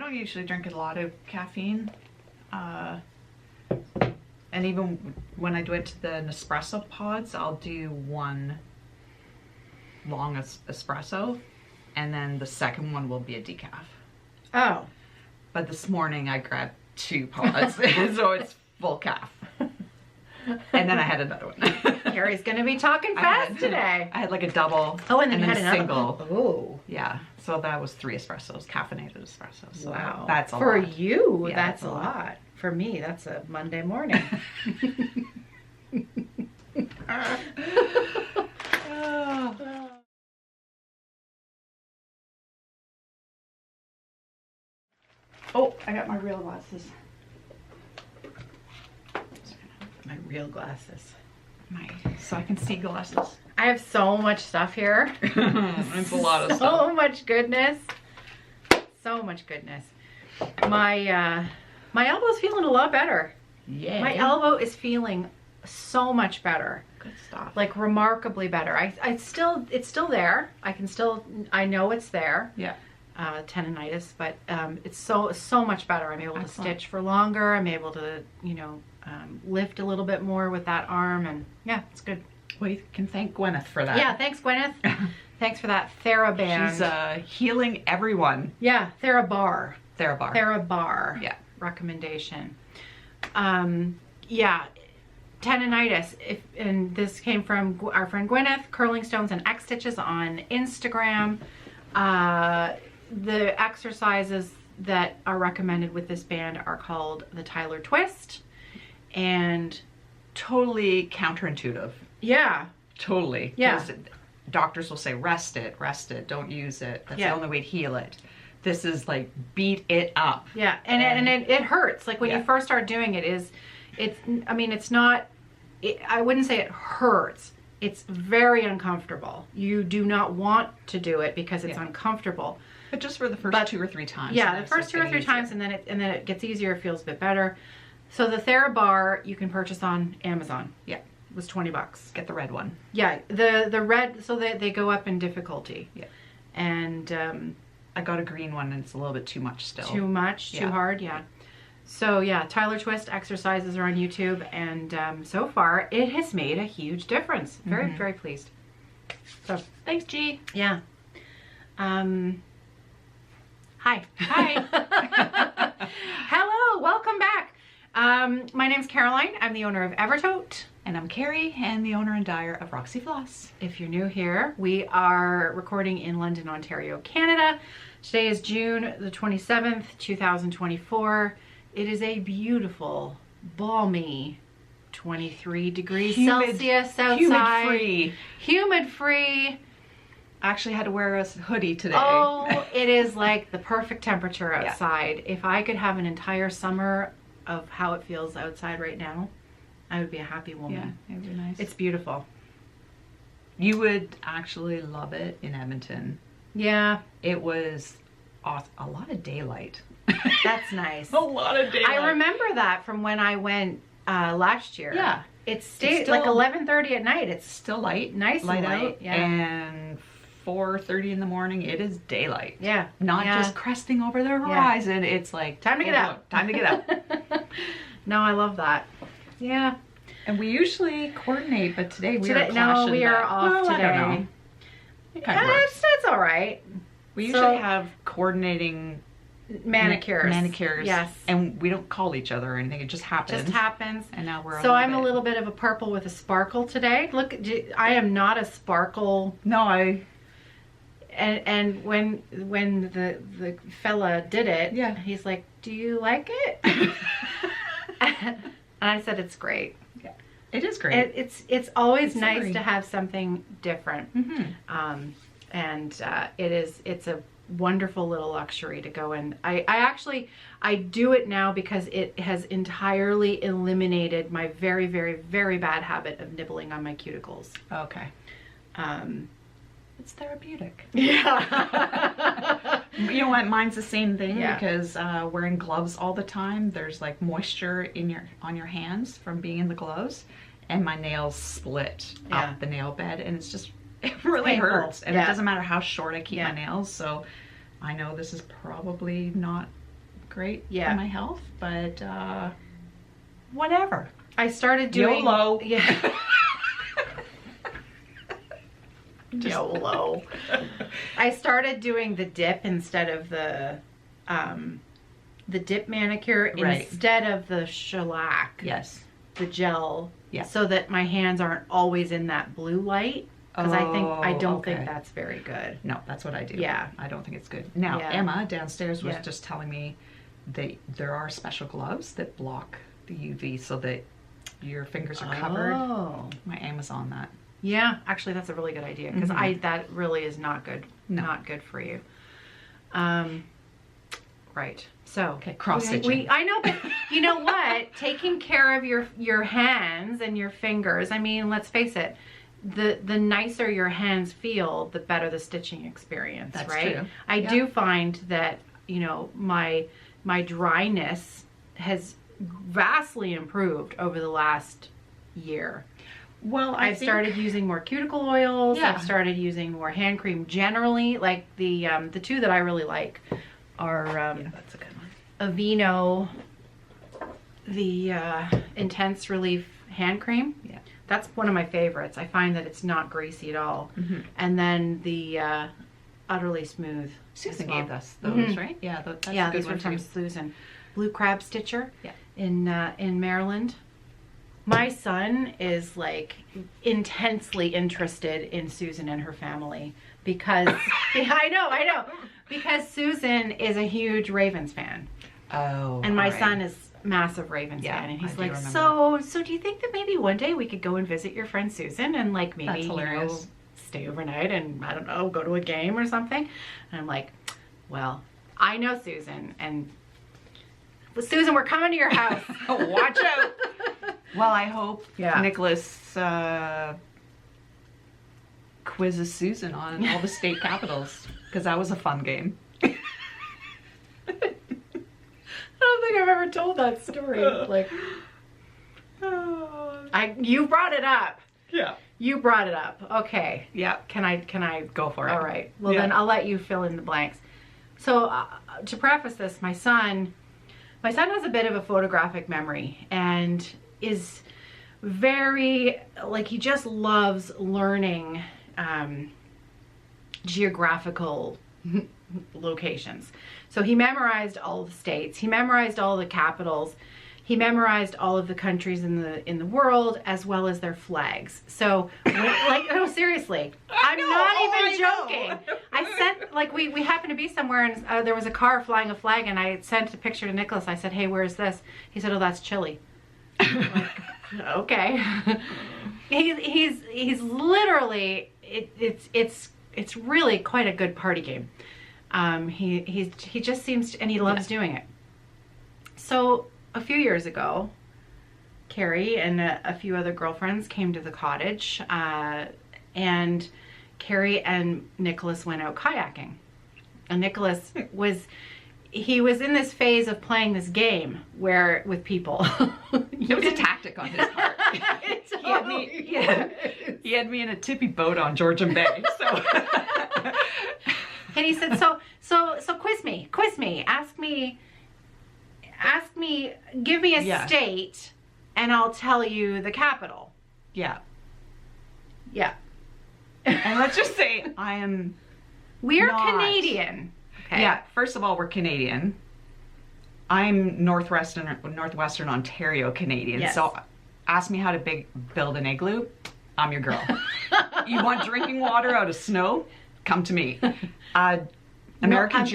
don't usually drink a lot of caffeine. And even when I do it to the Nespresso pods, I'll do one long espresso, and then the second one will be a decaf. Oh. But this morning I grabbed 2 pods, so it's full calf. And then I had another one. Kerri's gonna be talking fast today. I had like a double. Oh, and then you had a single. Oh. Yeah. So that was 3 espressos, caffeinated espressos. So wow. That's a lot. For you, Yeah, that's a lot. For me, that's a Monday morning. Oh, I got my real glasses. My real glasses. So I can see glasses. I have so much stuff here. It's a lot of stuff. So much goodness. So much goodness. My elbow's feeling a lot better. Yeah. My elbow is feeling so much better. Good stuff. Like remarkably better. it's still there. I know it's there. Yeah. Tendonitis, but it's so much better. I'm able to stitch for longer. I'm able to, lift a little bit more with that arm, and yeah, it's good. Well, you can thank Gwyneth for that. Yeah, thanks Gwyneth. Thanks for that TheraBand. She's healing everyone. Yeah, TheraBar. TheraBar. TheraBar. Yeah. Recommendation. Yeah, tendonitis. And this came from our friend Gwyneth, Curling Stones and X Stitches on Instagram. The exercises that are recommended with this band are called the Tyler Twist, and totally counterintuitive. Yeah. Totally. Yeah. Doctors will say, rest it, don't use it. That's Yeah. the only way to heal it. This is like, beat it up. Yeah, and it hurts. Like when you first start doing it, it's not, I wouldn't say it hurts. It's very uncomfortable. You do not want to do it because it's uncomfortable. But just for the first 2 or 3 times. Yeah, the first 2 or 3 times, and then it gets easier. It feels a bit better. So the TheraBar you can purchase on Amazon. Yeah, it was $20. Get the red one. Yeah, the red, so they go up in difficulty. Yeah, and I got a green one, and it's a little bit too much still. Too much, too hard. Yeah. So yeah, Tyler Twist exercises are on YouTube, and so far it has made a huge difference. Very very pleased. So thanks, G. Yeah. Hi. Hello, welcome back. My name's Caroline. I'm the owner of Evertote. And I'm Kerri, and the owner and dyer of Roxy Floss. If you're new here, we are recording in London, Ontario, Canada. Today is June the 27th, 2024. It is a beautiful, balmy 23 degrees Celsius outside. Humid free. I actually had to wear a hoodie today. Oh, it is like the perfect temperature outside. Yeah. If I could have an entire summer of how it feels outside right now, I would be a happy woman. Yeah, it would be nice. It's beautiful. You would actually love it in Edmonton. Yeah. It was a lot of daylight. That's nice. A lot of daylight. I remember that from when I went last year. Yeah. It's still like 11:30 at night. It's still light. Nice light and light. Out. Yeah. And 4:30 in the morning, it is daylight. Yeah. Not just cresting over the horizon. Yeah. It's like, time to get out. Time to get out. No, I love that. Yeah. And we usually coordinate, but today we are clashing. No, we are off today. I don't know. It kind of works. That's all right. We usually have coordinating manicures. Yes. And we don't call each other or anything. It just happens. Just happens. And now we're I'm a little bit of a purple with a sparkle today. Look, I am not a sparkle. No, And when the fella did it, he's like, "Do you like it?" And I said, "It's great." Yeah, it is great. It's always nice to have something different, and it's a wonderful little luxury to go in. I do it now because it has entirely eliminated my very very very bad habit of nibbling on my cuticles. Okay. It's therapeutic. Yeah. You know what? Mine's the same thing because wearing gloves all the time, there's like moisture on your hands from being in the gloves, and my nails split up the nail bed, and it really hurts. And it doesn't matter how short I keep my nails, so I know this is probably not great for my health, but whatever. I started doing YOLO. Yeah. YOLO. I started doing the dip instead of the dip manicure instead of the shellac. Yes. The gel. Yeah. So that my hands aren't always in that blue light. Because I don't think that's very good. No, that's what I do. Yeah. I don't think it's good. Now, Emma downstairs was just telling me that there are special gloves that block the UV so that your fingers are covered. Oh. My aim was on that. Yeah, actually that's a really good idea because that really is not good. No. Not good for you. Right. So cross stitching. I know, but you know what? Taking care of your hands and your fingers. I mean, let's face it. The nicer your hands feel, the better the stitching experience. That's right? True. I do find that my dryness has vastly improved over the last year. Well, I've started using more cuticle oils. I've started using more hand cream generally. Like the two that I really like are that's a good one. Aveeno, the Intense Relief hand cream. Yeah, that's one of my favorites. I find that it's not greasy at all. And then the Utterly Smooth. Susan gave us those, right? Yeah, that's a good these one were from Susan. Blue Crab Stitcher. Yeah. In Maryland. My son is like intensely interested in Susan and her family because I know, because Susan is a huge Ravens fan. Oh. And my son is massive Ravens fan, and he's like, so do you think that maybe one day we could go and visit your friend Susan and like maybe stay overnight and I don't know, go to a game or something? And I'm like, well, I know Susan, and Susan, we're coming to your house. Watch out. Well, I hope Nicholas quizzes Susan on all the state capitals, because that was a fun game. I don't think I've ever told that story. Like, you brought it up. Yeah. You brought it up. Okay. Yeah. Can I go for it? All right. Well, then I'll let you fill in the blanks. So to preface this, my son has a bit of a photographic memory and is very, like, he just loves learning geographical locations. So he memorized all the states, he memorized all the capitals, he memorized all of the countries in the world, as well as their flags. So, like, no, seriously, I'm not even joking. I sent, like, we happened to be somewhere, and there was a car flying a flag, and I sent a picture to Nicholas. I said, "Hey, where's this?" He said, "Oh, that's Chile." I'm like, okay. He's literally, it's really quite a good party game. He just seems to, and he loves doing it. So a few years ago, Kerri and a few other girlfriends came to the cottage, and Kerri and Nicholas went out kayaking. And Nicholas was in this phase of playing this game where with people. It was a tactic on his part. He had me in a tippy boat on Georgian Bay. So and he said, so quiz me, ask me, give me a state, and I'll tell you the capital. Yeah. Yeah. And let's just say we're Canadian. Okay. Yeah, first of all, we're Canadian. I'm Northwestern Ontario Canadian. Yes. So ask me how to build an igloo, I'm your girl. You want drinking water out of snow? Come to me. American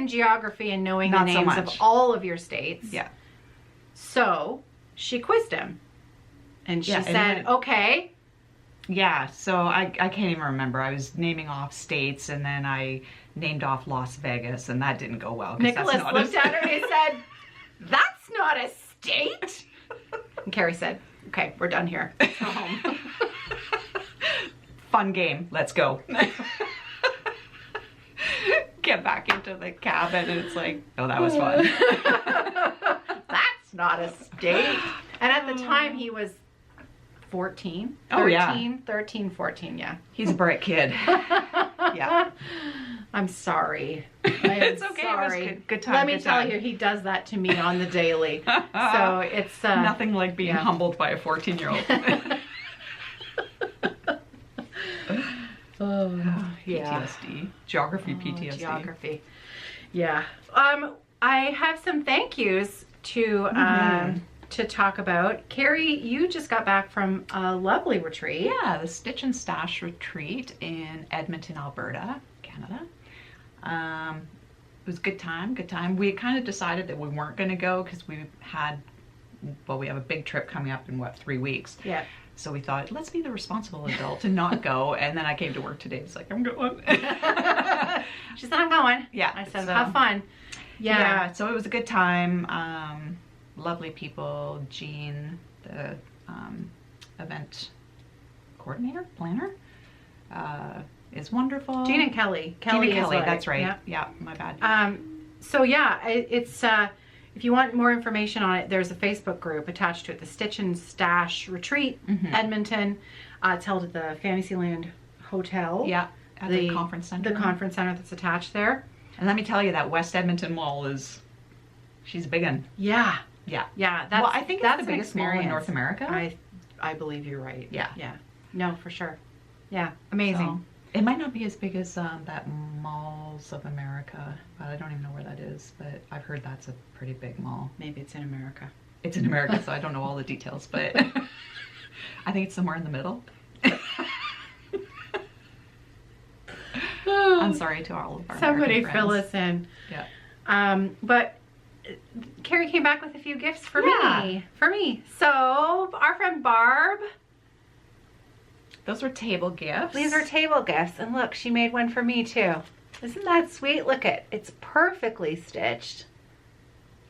geography and knowing the names of all of your states. Yeah. So she quizzed him. And she said, okay. Yeah, so I can't even remember. I was naming off states, and then I named off Las Vegas, and that didn't go well. Nicholas looked at her and he said, "That's not a state." And Kerri said, "Okay, we're done here. Let's go home." Fun game. Let's go. Get back into the cabin, and it's like, oh, that was fun. That's not a state. And at the time, he was 14. Oh, 13, 14, yeah. He's a bright kid. Yeah. I'm sorry. It's okay. Sorry. It was good time. Let me tell you, he does that to me on the daily. So it's nothing like being humbled by a 14-year-old. PTSD. Geography PTSD. Geography. Yeah. I have some thank yous to talk about. Kerri, you just got back from a lovely retreat. Yeah, the Stitch and Stash retreat in Edmonton, Alberta, Canada. It was a good time, good time. We kind of decided that we weren't going to go because we have a big trip coming up in 3 weeks. Yeah. So we thought, let's be the responsible adult and not go. And then I came to work today. It's like, I'm going. She said, I'm going. Yeah. I said, have fun. Yeah. So it was a good time. Lovely people. Jean, the event coordinator, planner, is wonderful. Jean and Kelly. Kelly, right. That's right. Yeah, my bad. So yeah, it's if you want more information on it, there's a Facebook group attached to it, the Stitch and Stash Retreat, Edmonton. It's held at the Fantasyland Hotel. Yeah, at the conference center. The conference center that's attached there. And let me tell you, that West Edmonton Mall she's a big one. Yeah. Yeah. Yeah. Well, I think that's the biggest mall in North America. I believe you're right. Yeah. Yeah. No, for sure. Yeah. Amazing. So, it might not be as big as that Malls of America, but I don't even know where that is. But I've heard that's a pretty big mall. Maybe it's in America. It's in America, so I don't know all the details, but I think it's somewhere in the middle. I'm sorry to all of our Somebody American fill friends. us in. Yeah. But Kerri came back with a few gifts for me. For me. So our friend Barb. Those were table gifts. These are table gifts. And look, she made one for me too. Isn't that sweet? Look at it's perfectly stitched.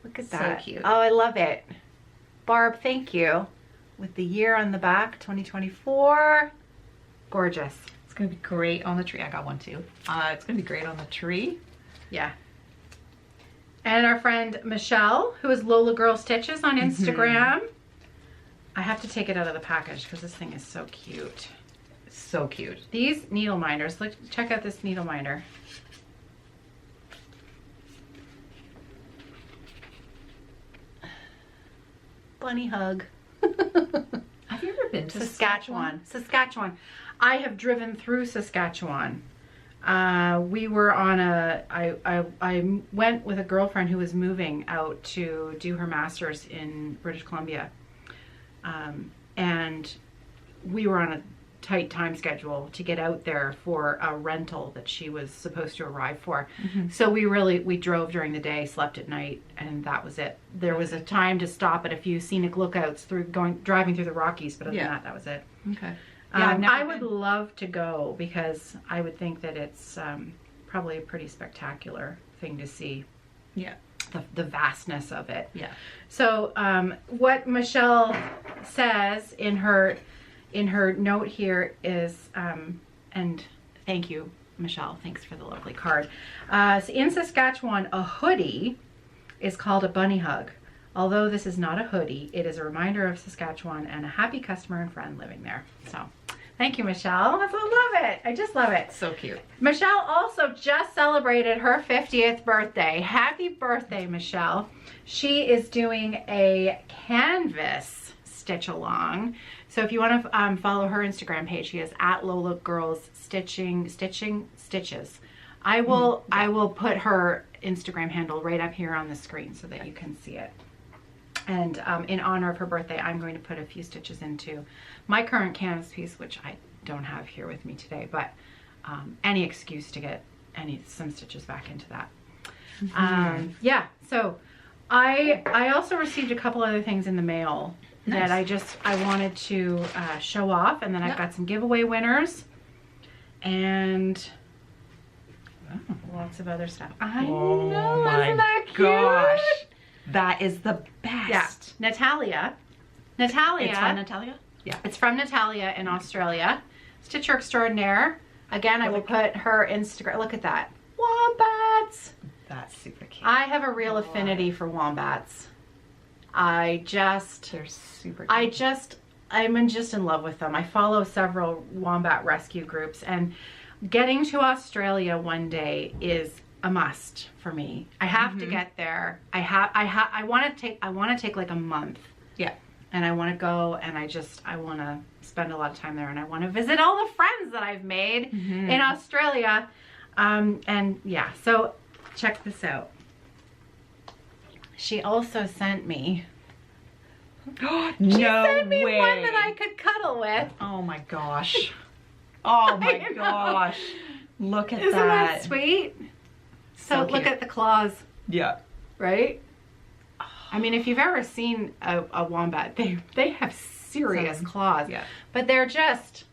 Look at that. So cute. Oh, I love it. Barb, thank you. With the year on the back, 2024. Gorgeous. It's going to be great on the tree. I got one too. It's going to be great on the tree. Yeah. And our friend Michelle, who is Lola Girl Stitches on Instagram. I have to take it out of the package because this thing is so cute. So cute. These needle minders, look, check out this needle minder. Bunny hug. Have you ever been to Saskatchewan? Saskatchewan. I have driven through Saskatchewan. We were on I went with a girlfriend who was moving out to do her master's in British Columbia. And we were on a tight time schedule to get out there for a rental that she was supposed to arrive for. So we drove during the day, slept at night, and that was it. There was a time to stop at a few scenic lookouts driving through the Rockies, but other than that was it. Okay. Yeah, I would love to go because I would think that it's probably a pretty spectacular thing to see. Yeah. The vastness of it. Yeah. So what Michelle says in her note here is, and thank you, Michelle. Thanks for the lovely card. So in Saskatchewan, a hoodie is called a bunny hug. Although this is not a hoodie, it is a reminder of Saskatchewan and a happy customer and friend living there. So thank you, Michelle. I love it. I just love it. So cute. Michelle also just celebrated her 50th birthday. Happy birthday, Michelle. She is doing a canvas stitch along. So if you want to follow her Instagram page, she is at Lola Girls Stitches. I will put her Instagram handle right up here on the screen so that you can see it. And in honor of her birthday, I'm going to put a few stitches into my current canvas piece, which I don't have here with me today, but any excuse to get some stitches back into that. Yeah, so I also received a couple other things in the mail that I wanted to show off, and then I've got some giveaway winners and lots of other stuff. I know, isn't that cute? Gosh. That is the best. Yeah. Natalia. It's from Natalia? Yeah. It's from Natalia in Australia. Stitcher Extraordinaire. Again, I will put her Instagram. Look at that. Wombats. That's super cute. I have a real affinity for wombats. They're super cute. I'm just in love with them. I follow several wombat rescue groups, and getting to Australia one day is a must for me. I have to get there. I want to take like a month. Yeah. And I want to go, and I want to spend a lot of time there, and I want to visit all the friends that I've made in Australia. And yeah, so check this out. She also sent me No sent me way. one that I could cuddle with. Oh my gosh. Oh my gosh. Look at Isn't that sweet? So look at the claws. Yeah. Right? I mean, if you've ever seen a wombat, they have serious claws. Yeah. But they're just,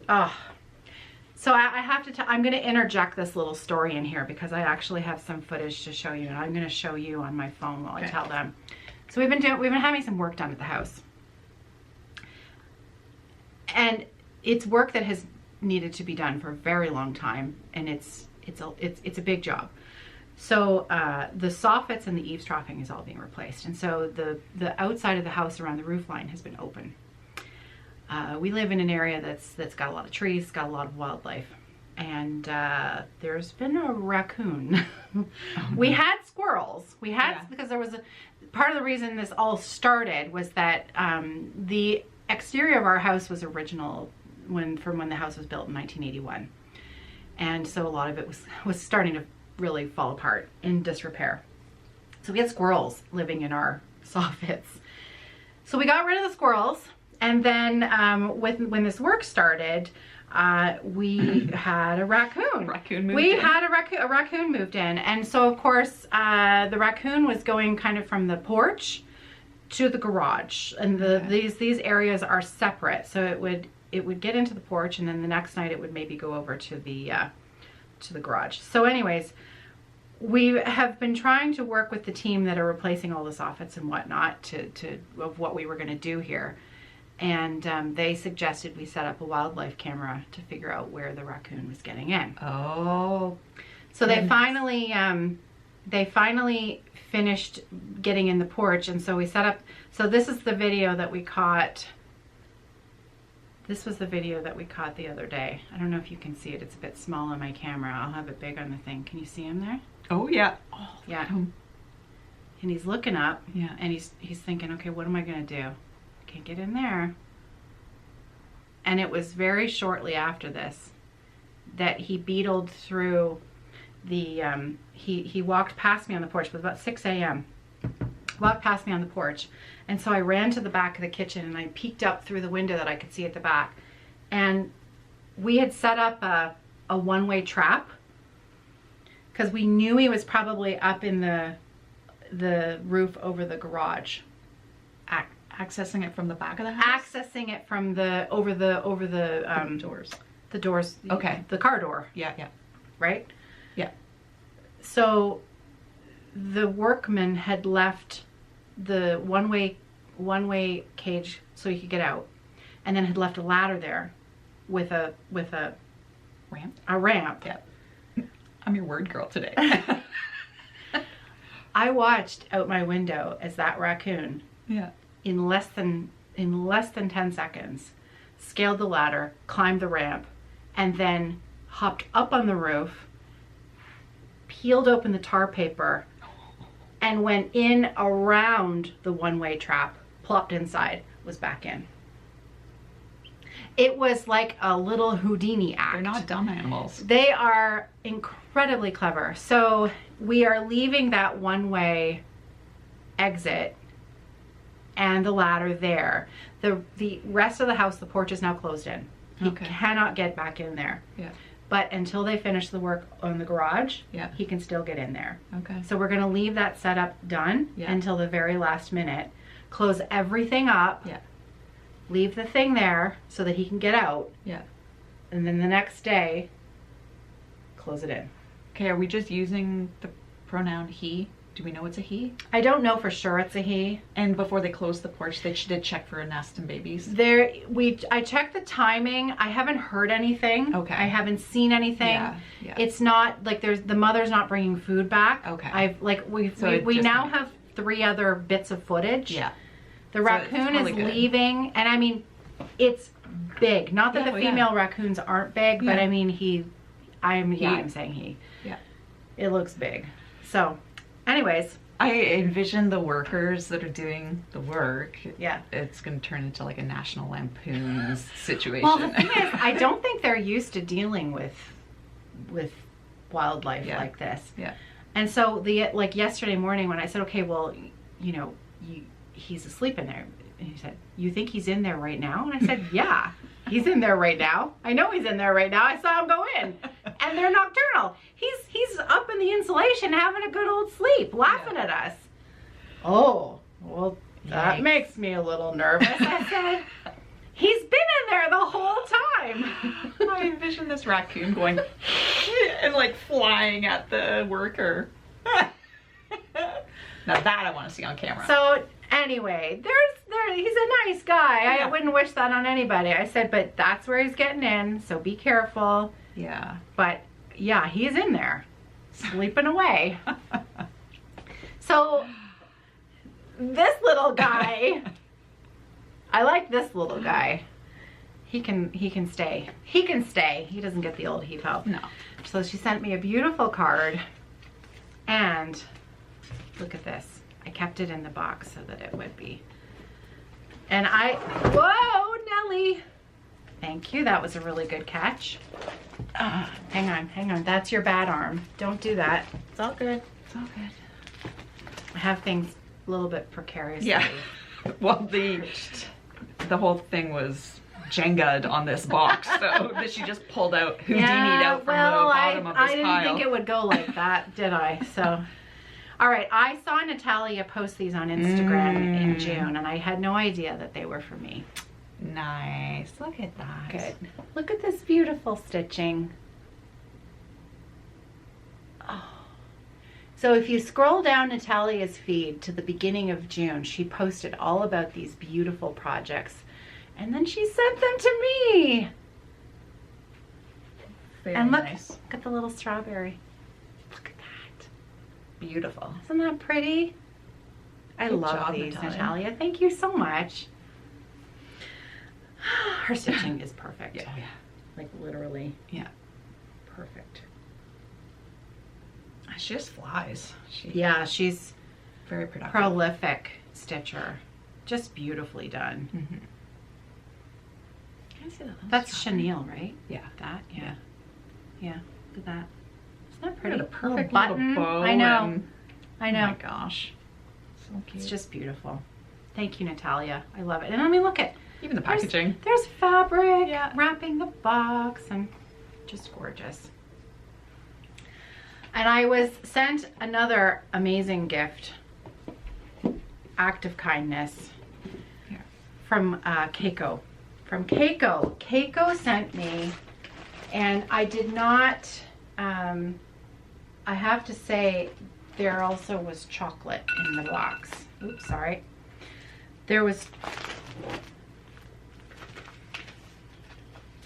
So I have to, I'm going to interject this little story in here because I actually have some footage to show you, and I'm going to show you on my phone while I tell them. So we've been having some work done at the house. And it's work that has needed to be done for a very long time, and it's a big job. So the soffits and the eavesdropping is all being replaced, and so the outside of the house around the roof line has been open. We live in an area that's got a lot of trees, got a lot of wildlife, and there's been a raccoon. We had squirrels. We had because there was part of the reason this all started was that the exterior of our house was original from when the house was built in 1981, and so a lot of it was starting to really fall apart in disrepair. So we had squirrels living in our soffits. So we got rid of the squirrels, and then when this work started, we had a raccoon. A raccoon moved in, and so of course the raccoon was going kind of from the porch to the garage, and these areas are separate. So it would get into the porch, and then the next night it would maybe go over to the garage. So anyways, we have been trying to work with the team that are replacing all the soffits and whatnot of what we were going to do here. And they suggested we set up a wildlife camera to figure out where the raccoon was getting in. Oh. So they finally finished getting in the porch, and so we set up, so this is the video that we caught. This was the video that we caught the other day. I don't know if you can see it. It's a bit small on my camera. I'll have it big on the thing. Can you see him there? Oh, yeah. Oh, yeah. And he's looking up. Yeah. And he's thinking, okay, what am I going to do? I can't get in there. And it was very shortly after this that he beetled through the, he walked past me on the porch. It was about 6 a.m. Walked past me on the porch. And so I ran to the back of the kitchen, and I peeked up through the window that I could see at the back. And we had set up a one-way trap because we knew he was probably up in the roof over the garage. Accessing it from the back of the house? Accessing it from over the doors. The doors. Okay. The car door. Yeah, yeah. Right? Yeah. So the workman had left the one-way cage so he could get out, and then had left a ladder there with a ramp. A ramp. Yeah. I'm your word girl today. I watched out my window as that raccoon, in less than 10 seconds, scaled the ladder, climbed the ramp, and then hopped up on the roof, peeled open the tar paper, and went in around the one-way trap, plopped inside, was back in. It was like a little Houdini act. They're not dumb animals. They are incredibly clever. So we are leaving that one-way exit and the ladder there. The rest of the house, the porch is now closed in. He cannot get back in there. Yeah. But until they finish the work on the garage, he can still get in there. Okay. So we're going to leave that setup done until the very last minute. Close everything up. Yeah. Leave the thing there so that he can get out. Yeah. And then the next day, close it in. Okay, are we just using the pronoun he? Do we know it's a he? I don't know for sure it's a he. And before they closed the porch, they did check for a nest and babies? I checked the timing. I haven't heard anything. Okay. I haven't seen anything. Yeah. It's not like the mother's not bringing food back. Okay. We now have 3 other bits of footage. Yeah. The raccoon is leaving, and I mean, it's big. Not that the female raccoons aren't big, but I mean, I'm saying he. Yeah. It looks big. So, anyways. I envision the workers that are doing the work. Yeah. It's going to turn into like a National Lampoon's situation. Well, the thing is, I don't think they're used to dealing with wildlife like this. Yeah. And so like yesterday morning when I said, okay, well, you know, he's asleep in there. And he said, you think he's in there right now? And I said, yeah, he's in there right now. I know he's in there right now. I saw him go in. And they're nocturnal. He's up in the insulation having a good old sleep, laughing at us. Oh, well, that makes me a little nervous. I said, he's been in there the whole time. I envision this raccoon going and like flying at the worker. Now that I want to see on camera. So anyway, he's a nice guy. Yeah. I wouldn't wish that on anybody. I said, but that's where he's getting in, so be careful. Yeah. But yeah, he's in there, sleeping away. So this little guy, I like this little guy. He can stay. He can stay. He doesn't get the old heap out. No. So she sent me a beautiful card, and look at this. I kept it in the box so that it would be. And whoa, Nelly. Thank you. That was a really good catch. Hang on. That's your bad arm. Don't do that. It's all good. It's all good. I have things a little bit precariously. Yeah. Well, the whole thing was Jenga'd on this box, so that she just pulled out Houdini'd out from the bottom of this I didn't pile. think it would go like that, did I? So, all right. I saw Natalia post these on Instagram in June, and I had no idea that they were for me. Nice. Look at that. Good. Look at this beautiful stitching. Oh. So if you scroll down Natalia's feed to the beginning of June, she posted all about these beautiful projects. And then she sent them to me. Very and look nice. at the little strawberry. Look at that. Beautiful. Isn't that pretty? I Good love job, these, Natalia. Natalia. Thank you so much. Her stitching is perfect. Yeah. Like literally. Yeah. Perfect. She just flies. She's very productive. Prolific stitcher. Just beautifully done. Mm-hmm. Can I see that? That's chenille, right? Yeah. That? Yeah. Yeah. Look at that. Isn't that pretty? A perfect little button. bow. I know. I know. Oh my gosh. So cute. It's just beautiful. Thank you, Natalia. I love it. And I mean, look at even the packaging. There's fabric wrapping the box, and just gorgeous. And I was sent another amazing gift, act of kindness, from Keiko. From Keiko. Keiko sent me, and I did not, I have to say, there also was chocolate in the box. Oops, sorry. There was,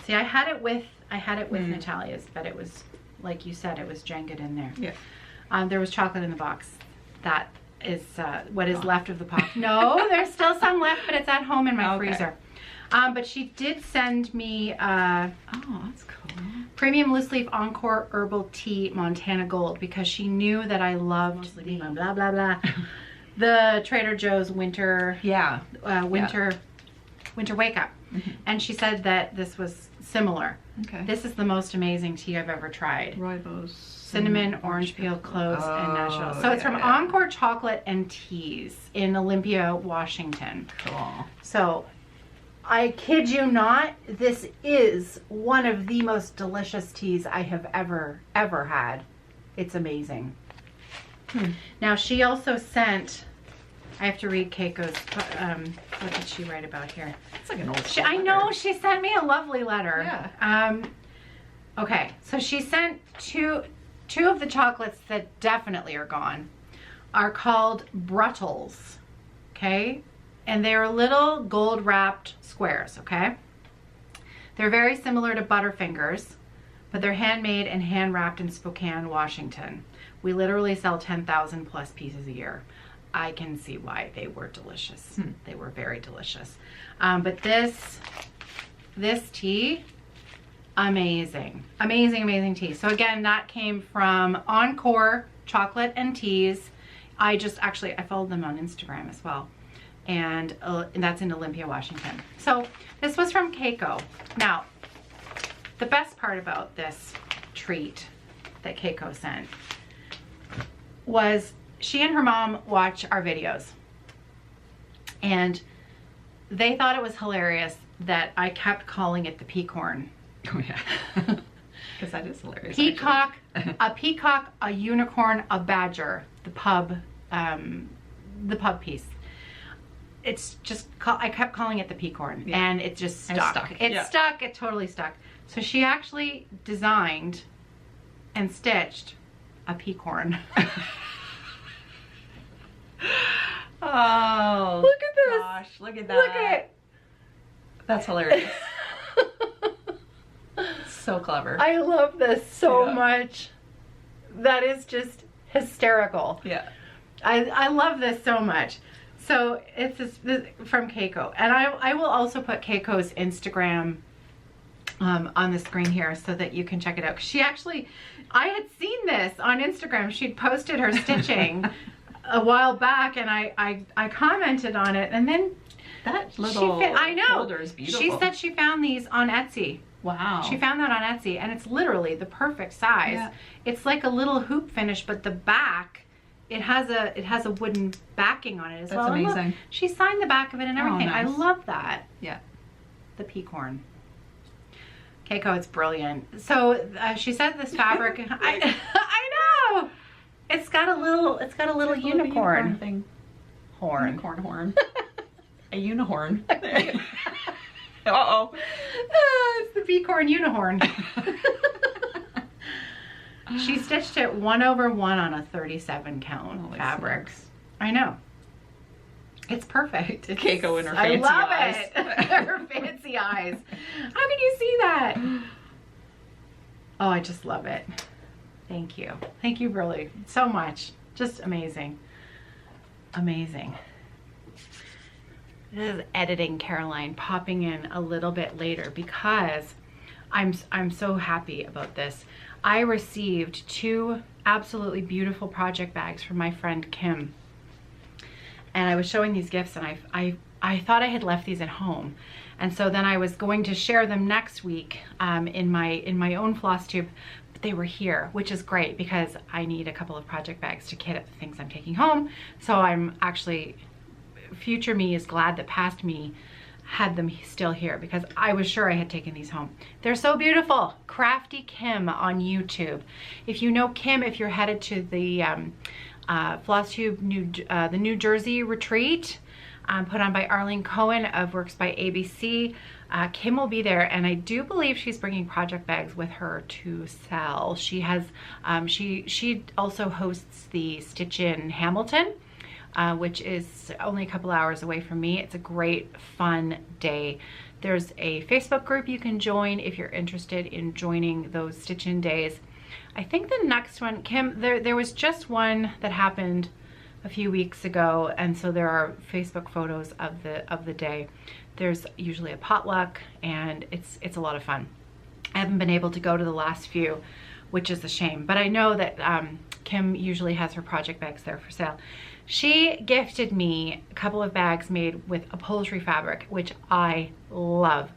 see, I had it with Natalia's, but it was, like you said, it was Jenga'd in there. Yeah. There was chocolate in the box. That is what is left of the box. No, there's still some left, but it's at home in my freezer. But she did send me oh, that's cool. Premium Loose Leaf Encore Herbal Tea Montana Gold, because she knew that I loved the blah blah blah the Trader Joe's winter winter wake up. Mm-hmm. And she said that this was similar. Okay. This is the most amazing tea I've ever tried. Rooibos. Cinnamon, orange peel, cloves, and natural. So it's from Encore Chocolate and Teas in Olympia, Washington. Cool. So I kid you not, this is one of the most delicious teas I have ever had. It's amazing. Now she also sent, I have to read Keiko's, what did she write about here? It's like an old I know, she sent me a lovely letter. Yeah. Okay, so she sent two of the chocolates that definitely are gone are called Bruttles, okay? And they're little gold wrapped squares, okay? They're very similar to Butterfingers, but they're handmade and hand wrapped in Spokane, Washington. We literally sell 10,000 plus pieces a year. I can see why they were delicious. They were very delicious. But this tea amazing, amazing, amazing tea. So again, that came from Encore Chocolate and Teas. I followed them on Instagram as well. And that's in Olympia, Washington. So this was from Keiko. Now, the best part about this treat that Keiko sent was she and her mom watch our videos. And they thought it was hilarious that I kept calling it the peacorn. Oh yeah. Because that is hilarious. Peacock, a peacock, a unicorn, a badger, the pub piece. It's just, I kept calling it the peacorn, and it just stuck. It stuck, it totally stuck. So she actually designed and stitched a peacorn. Oh, look at this. Gosh, look at that. Look at it. That's hilarious. So clever. I love this so much. That is just hysterical. Yeah. I love this so much. So it's this from Keiko. And I will also put Keiko's Instagram on the screen here so that you can check it out. 'Cause she actually, I had seen this on Instagram. She'd posted her stitching a while back, and I commented on it, and then that little holder is beautiful. She said she found these on Etsy. Wow. She found that on Etsy, and it's literally the perfect size. Yeah. It's like a little hoop finish, but the back, it has a wooden backing on it as well. That's amazing. Look, she signed the back of it and everything. Oh, nice. I love that. Yeah. The peacorn. Keiko, it's brilliant. So she said this fabric. I know. It's got a little unicorn thing. Horn. Unicorn horn. A unicorn. Uh-oh. It's the peacorn unicorn. She stitched it 1/1 on a 37 count fabric. Smokes. I know. It's perfect. It's Keiko in her fancy eyes. I love it. Her fancy eyes. How can you see that? Oh, I just love it. Thank you. Thank you really so much. Just amazing. Amazing. This is editing Caroline popping in a little bit later because I'm so happy about this. I received 2 absolutely beautiful project bags from my friend Kim. And I was showing these gifts, and I thought I had left these at home. And so then I was going to share them next week in my own Flosstube, but they were here, which is great because I need a couple of project bags to kit up the things I'm taking home. So I'm actually, future me is glad that past me had them still here because I was sure I had taken these home. They're so beautiful. Crafty Kim on YouTube. If you know Kim, if you're headed to the Flosstube the New Jersey retreat put on by Arlene Cohen of Works by ABC, Kim will be there, and I do believe she's bringing project bags with her to sell. She has she also hosts the Stitch in Hamilton, which is only a couple hours away from me. It's a great fun day. There's a Facebook group you can join if you're interested in joining those Stitch in days. I think the next one, Kim, there was just one that happened a few weeks ago, and so there are Facebook photos of the day. There's usually a potluck, and it's a lot of fun. I haven't been able to go to the last few, which is a shame, but I know that Kim usually has her project bags there for sale. She gifted me a couple of bags made with upholstery fabric, which I love.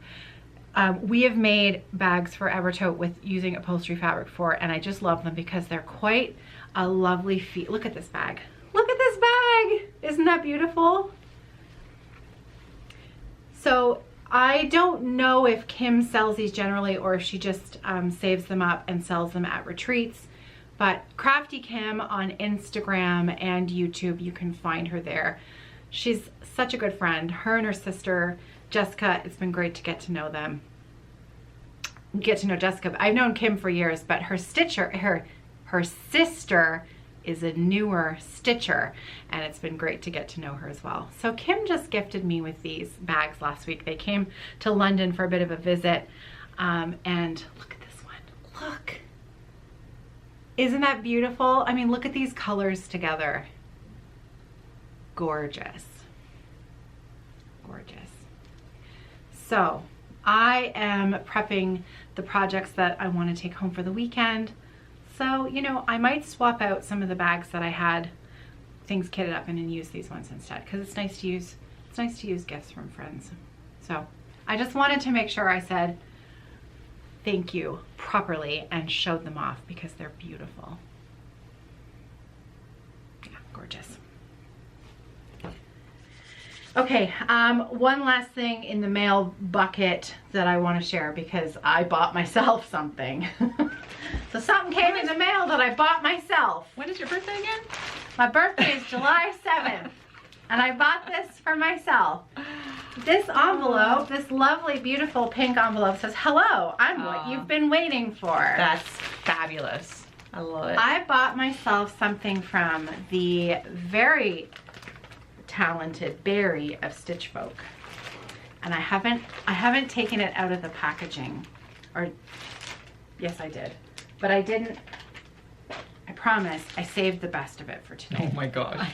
We have made bags for Evertote with using upholstery fabric before, and I just love them because they're quite a lovely feel. Look at this bag. Look at this bag. Isn't that beautiful? So I don't know if Kim sells these generally or if she just saves them up and sells them at retreats. But Crafty Kim on Instagram and YouTube, you can find her there. She's such a good friend. Her and her sister, Jessica, it's been great to get to know them. Get to know Jessica. I've known Kim for years, but her sister is a newer stitcher, and it's been great to get to know her as well. So Kim just gifted me with these bags last week. They came to London for a bit of a visit, and look at this one. Look. Isn't that beautiful? I mean, look at these colors together. Gorgeous. Gorgeous. So I am prepping the projects that I want to take home for the weekend. So, you know, I might swap out some of the bags that I had things kitted up in and use these ones instead, because it's nice to use gifts from friends. So I just wanted to make sure I said thank you properly and showed them off because they're beautiful. Yeah, gorgeous. Okay, one last thing in the mail bucket that I want to share because I bought myself something. So something came in the mail that I bought myself. When is your birthday again? My birthday is July 7th, and I bought this for myself. This envelope, this lovely, beautiful pink envelope says, "Hello, I'm what you've been waiting for." That's fabulous. I love it. I bought myself something from the very talented Barry of Stitch Folk, and I haven't taken it out of the packaging, or yes I did, but I didn't. I promise I saved the best of it for today. Oh my gosh.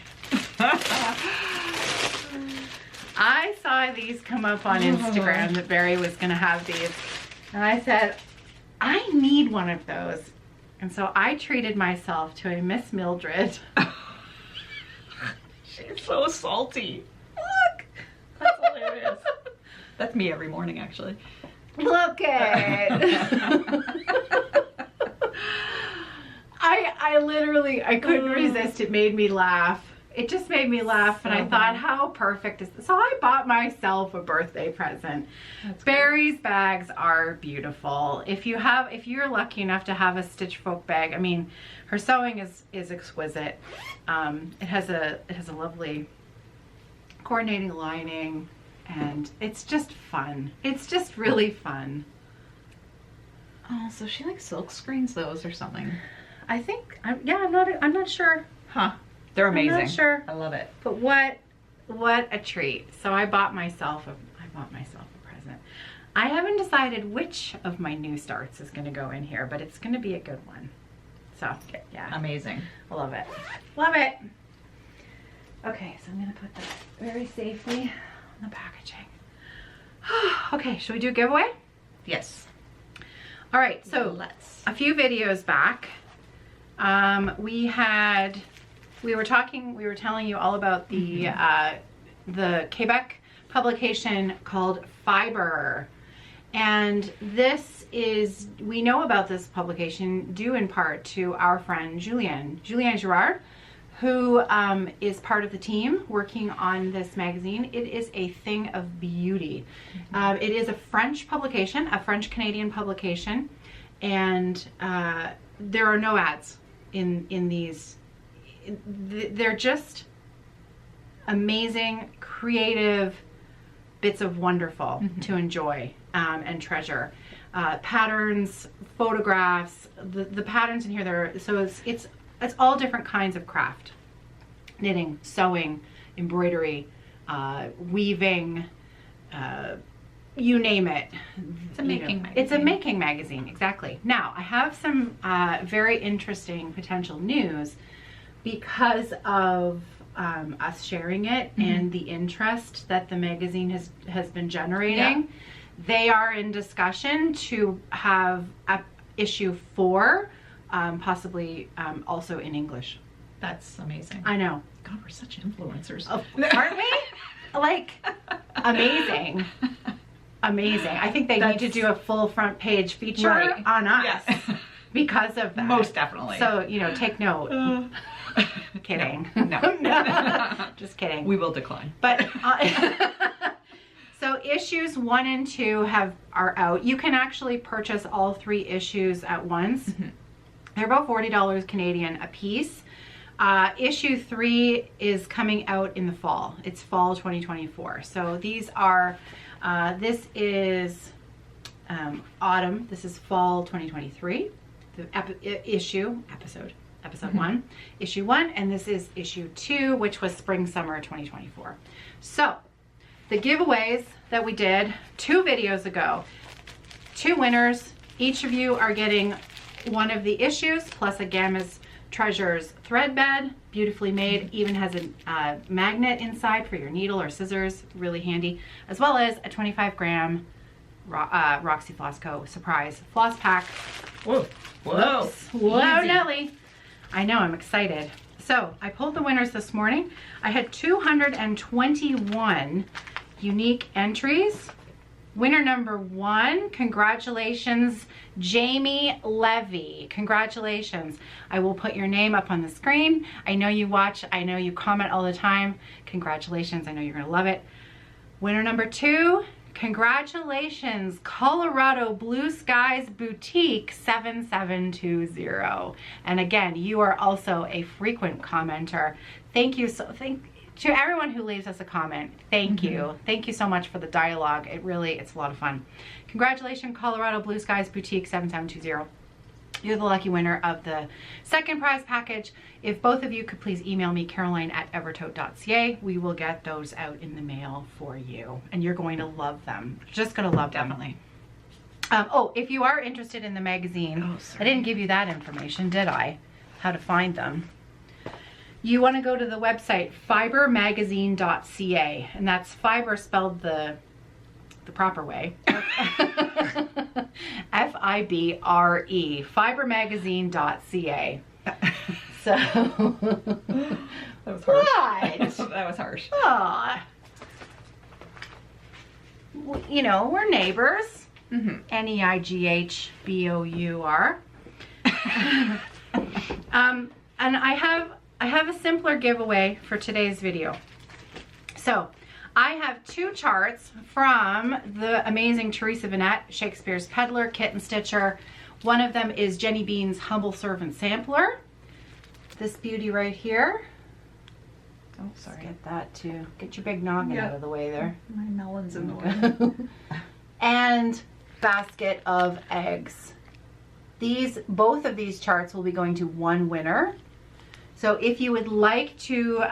I saw these come up on Instagram that Barry was gonna have these, and I said I need one of those, and so I treated myself to a Miss Mildred. She's so salty. Look! That's hilarious. That's me every morning, actually. Look it! I literally, I couldn't resist. It made me laugh. It just made me laugh, and I thought, how perfect is this? So I bought myself a birthday present. Barry's bags are beautiful. If you're lucky enough to have a Stitch Folk bag, I mean, her sewing is exquisite. It has a lovely coordinating lining, and it's just fun. It's just really fun. Oh, so she like silk screens those or something. I think, yeah, I'm not sure. Huh. They're amazing. I'm not sure. I love it. But what a treat. So I bought myself a present. I haven't decided which of my new starts is going to go in here, but it's going to be a good one. So, yeah. Amazing. I love it. Love it. Okay, so I'm going to put that very safely on the packaging. Okay, should we do a giveaway? Yes. All right, so let's. A few videos back, we were telling you all about the Quebec publication called Fiber. And this is, we know about this publication due in part to our friend Julienne Girard, who is part of the team working on this magazine. It is a thing of beauty. It is a French publication, a French-Canadian publication, and there are no ads in these. They're just amazing, creative bits of wonderful to enjoy and treasure. Patterns, photographs, the patterns in here, so it's all different kinds of craft. Knitting, sewing, embroidery, weaving, you name it. It's a making magazine. It's a making magazine, exactly. Now, I have some very interesting potential news because of us sharing it and the interest that the magazine has been generating. Yeah. They are in discussion to have issue 4, possibly also in English. That's amazing. I know. God, we're such influencers. Oh, aren't we? Like, amazing. Amazing. I think they need to do a full front page feature on us. Yes. Because of that. Most definitely. So, take note. Kidding. No. Just kidding. We will decline. But so issues 1 and 2 are out. You can actually purchase all 3 issues at once. They're about $40 Canadian a piece. Issue 3 is coming out in the fall. It's fall 2024. So these are, this is autumn. This is fall 2023. The episode 1, issue 1, and this is issue 2, which was spring summer 2024. So the giveaways that we did 2 videos ago, 2 winners. Each of you are getting one of the issues plus a Gamma's Treasures thread bed, beautifully made, even has a magnet inside for your needle or scissors, really handy, as well as a 25-gram Roxy Floss Co. surprise floss pack. Whoa. Whoa. Whoa, Nelly. I know, I'm excited. So I pulled the winners this morning. I had 221 unique entries. Winner number 1, congratulations, Jamie Levy. Congratulations. I will put your name up on the screen. I know you watch, I know you comment all the time. Congratulations, I know you're gonna love it. Winner number 2, congratulations, Colorado Blue Skies Boutique 7720. And again, you are also a frequent commenter. Thank you to everyone who leaves us a comment. Thank you. Thank you so much for the dialogue. It's a lot of fun. Congratulations, Colorado Blue Skies Boutique 7720. You're the lucky winner of the second prize package. If both of you could please email me, caroline@evertote.ca, we will get those out in the mail for you. And you're going to love them. Just going to love them. Definitely. Oh, if you are interested in the magazine, I didn't give you that information, did I? How to find them. You want to go to the website fibermagazine.ca, and that's fiber spelled the proper way. F-I-B-R-E, fibermagazine.ca. So, that was harsh. What? That was harsh. Aw. You know, we're neighbors. N-E-I-G-H-B-O-U-R. And I have a simpler giveaway for today's video. So I have 2 charts from the amazing Teresa Vanette, Shakespeare's Peddler, Kit and Stitcher. One of them is Jenny Bean's Humble Servant Sampler. This beauty right here. Oh, sorry. Let's get that too. Get your big noggin out of the way there. My melon's in the way. And basket of eggs. Both of these charts will be going to one winner. So if you would like to,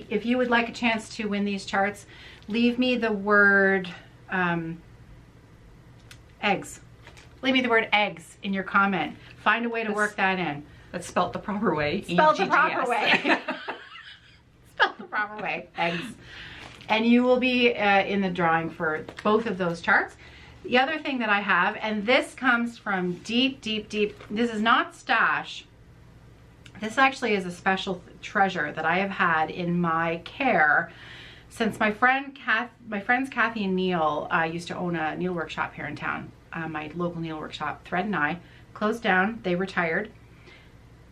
if you would like a chance to win these charts, leave me the word eggs. Leave me the word eggs in your comment. Find a way to work that in. That's spelled the proper way. Spelled the proper way. Spelled the proper way. Eggs. And you will be in the drawing for both of those charts. The other thing that I have, and this comes from deep, deep, deep, this is not stash. This actually is a special treasure that I have had in my care since my friends Kathy and Neil used to own a needle workshop here in town. My local needle workshop, Thread and I, closed down. They retired.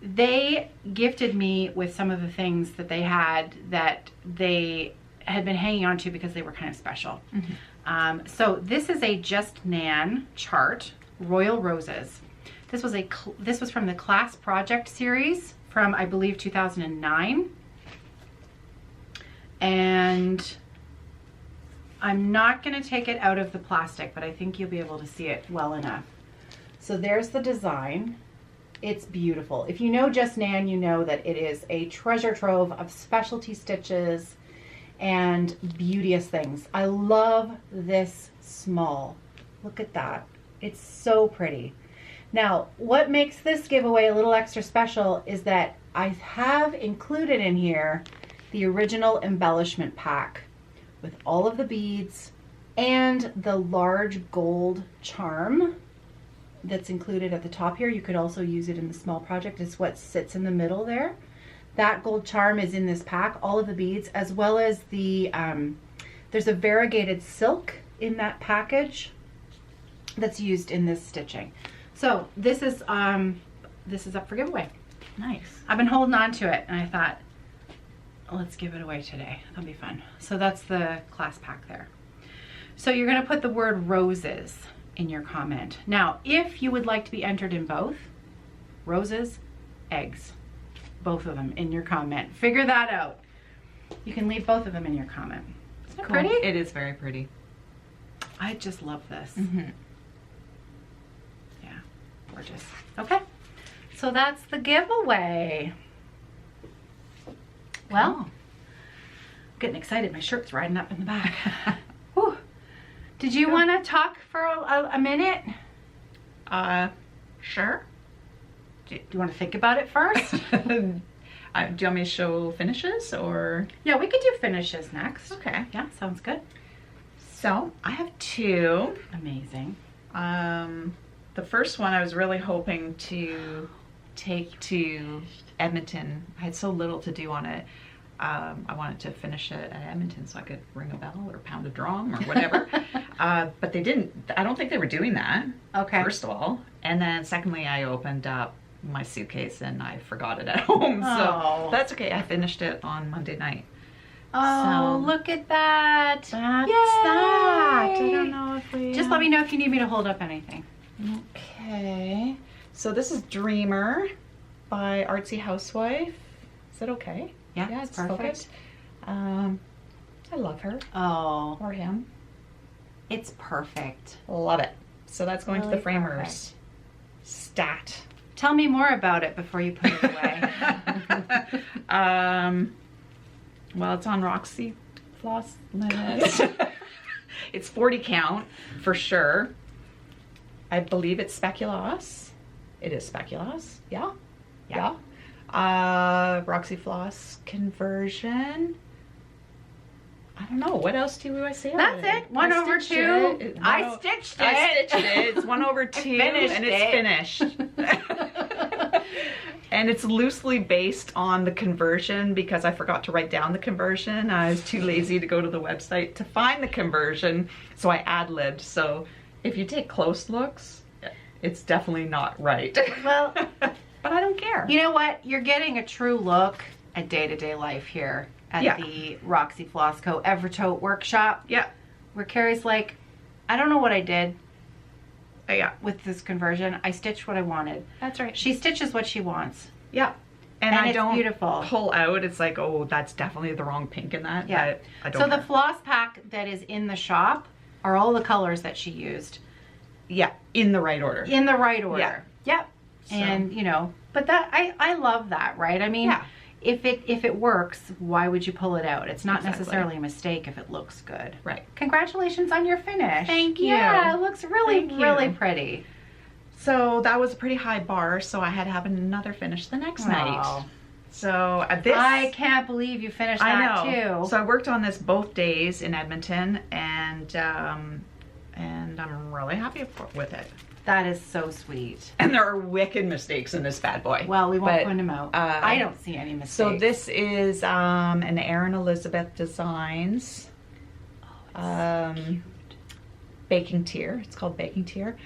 They gifted me with some of the things that they had been hanging on to because they were kind of special. So this is a Just Nan chart, Royal Roses. This was from the Class Project series from, I believe, 2009. And I'm not going to take it out of the plastic, but I think you'll be able to see it well enough. So there's the design. It's beautiful. If you know Just Nan, you know that it is a treasure trove of specialty stitches and beauteous things. I love this small. Look at that. It's so pretty. Now, what makes this giveaway a little extra special is that I have included in here the original embellishment pack with all of the beads and the large gold charm that's included at the top here. You could also use it in the small project. It's what sits in the middle there. That gold charm is in this pack, all of the beads, as well as the, there's a variegated silk in that package that's used in this stitching. So this is up for giveaway. Nice. I've been holding on to it and I thought, let's give it away today. That'll be fun. So that's the class pack there. So you're gonna put the word roses in your comment. Now, if you would like to be entered in both, roses, eggs, both of them in your comment. Figure that out. You can leave both of them in your comment. Isn't it pretty? It is very pretty. I just love this. Yeah, gorgeous. Okay, so that's the giveaway. Well, I'm getting excited. My shirt's riding up in the back. Whew. Did you want to talk for a minute? Sure. Do you want to think about it first? Do you want me to show finishes or? Yeah, we could do finishes next. Okay. Yeah, sounds good. So I have 2. Amazing. The first one I was really hoping to take to Edmonton. I had so little to do on it. I wanted to finish it at Edmonton so I could ring a bell or pound a drum or whatever. But they didn't. I don't think they were doing that. Okay. First of all. And then secondly, I opened up my suitcase and I forgot it at home. So that's okay. I finished it on Monday night. Oh, so, look at that. That's that. I don't know if we... Just let me know if you need me to hold up anything. Okay. So this is Dreamer by Artsy Housewife. Is that okay? Yeah, it's perfect. Focused. I love her. Oh. Or him. It's perfect. Love it. So that's going really to the framers. Perfect. Stat. Tell me more about it before you put it away. Well, it's on Roxy Floss. It's 40 count for sure. I believe it's speculoos. It is speculoos. Yeah. Roxy Floss conversion. I don't know. What else do I say about That's it. 1 over 2. I stitched it. It's 1 over 2 and it's finished. And it's loosely based on the conversion because I forgot to write down the conversion. I was too lazy to go to the website to find the conversion, so I ad-libbed. So if you take close looks, it's definitely not right. Well, but I don't care. You know what? You're getting a true look at day-to-day life here at the Roxy Floss Co. Evertote workshop. Yeah. Where Kerri's like, I don't know what I did. Yeah. With this conversion, I stitched what I wanted. That's right. She stitches what she wants. Yeah. And I it's don't beautiful. Pull out. It's like, oh, that's definitely the wrong pink in that. Yeah. I don't so care. the floss pack that is in the shop are all the colors that she used. Yeah. In the right order. In the right order. Yeah. Yep. So. And you know, but that I love that, right? I mean, if it works, why would you pull it out? It's not necessarily a mistake if it looks good. Right. Congratulations on your finish. Thank you. Yeah, it looks really pretty. So that was a pretty high bar, so I had to have another finish the next night. So this... I can't believe you finished that too. So I worked on this both days in Edmonton, and I'm really happy with it. That is so sweet. And there are wicked mistakes in this bad boy. Well, we won't point them out. I don't see any mistakes. So this is an Erin Elizabeth Designs cute. baking tier. It's called baking tier.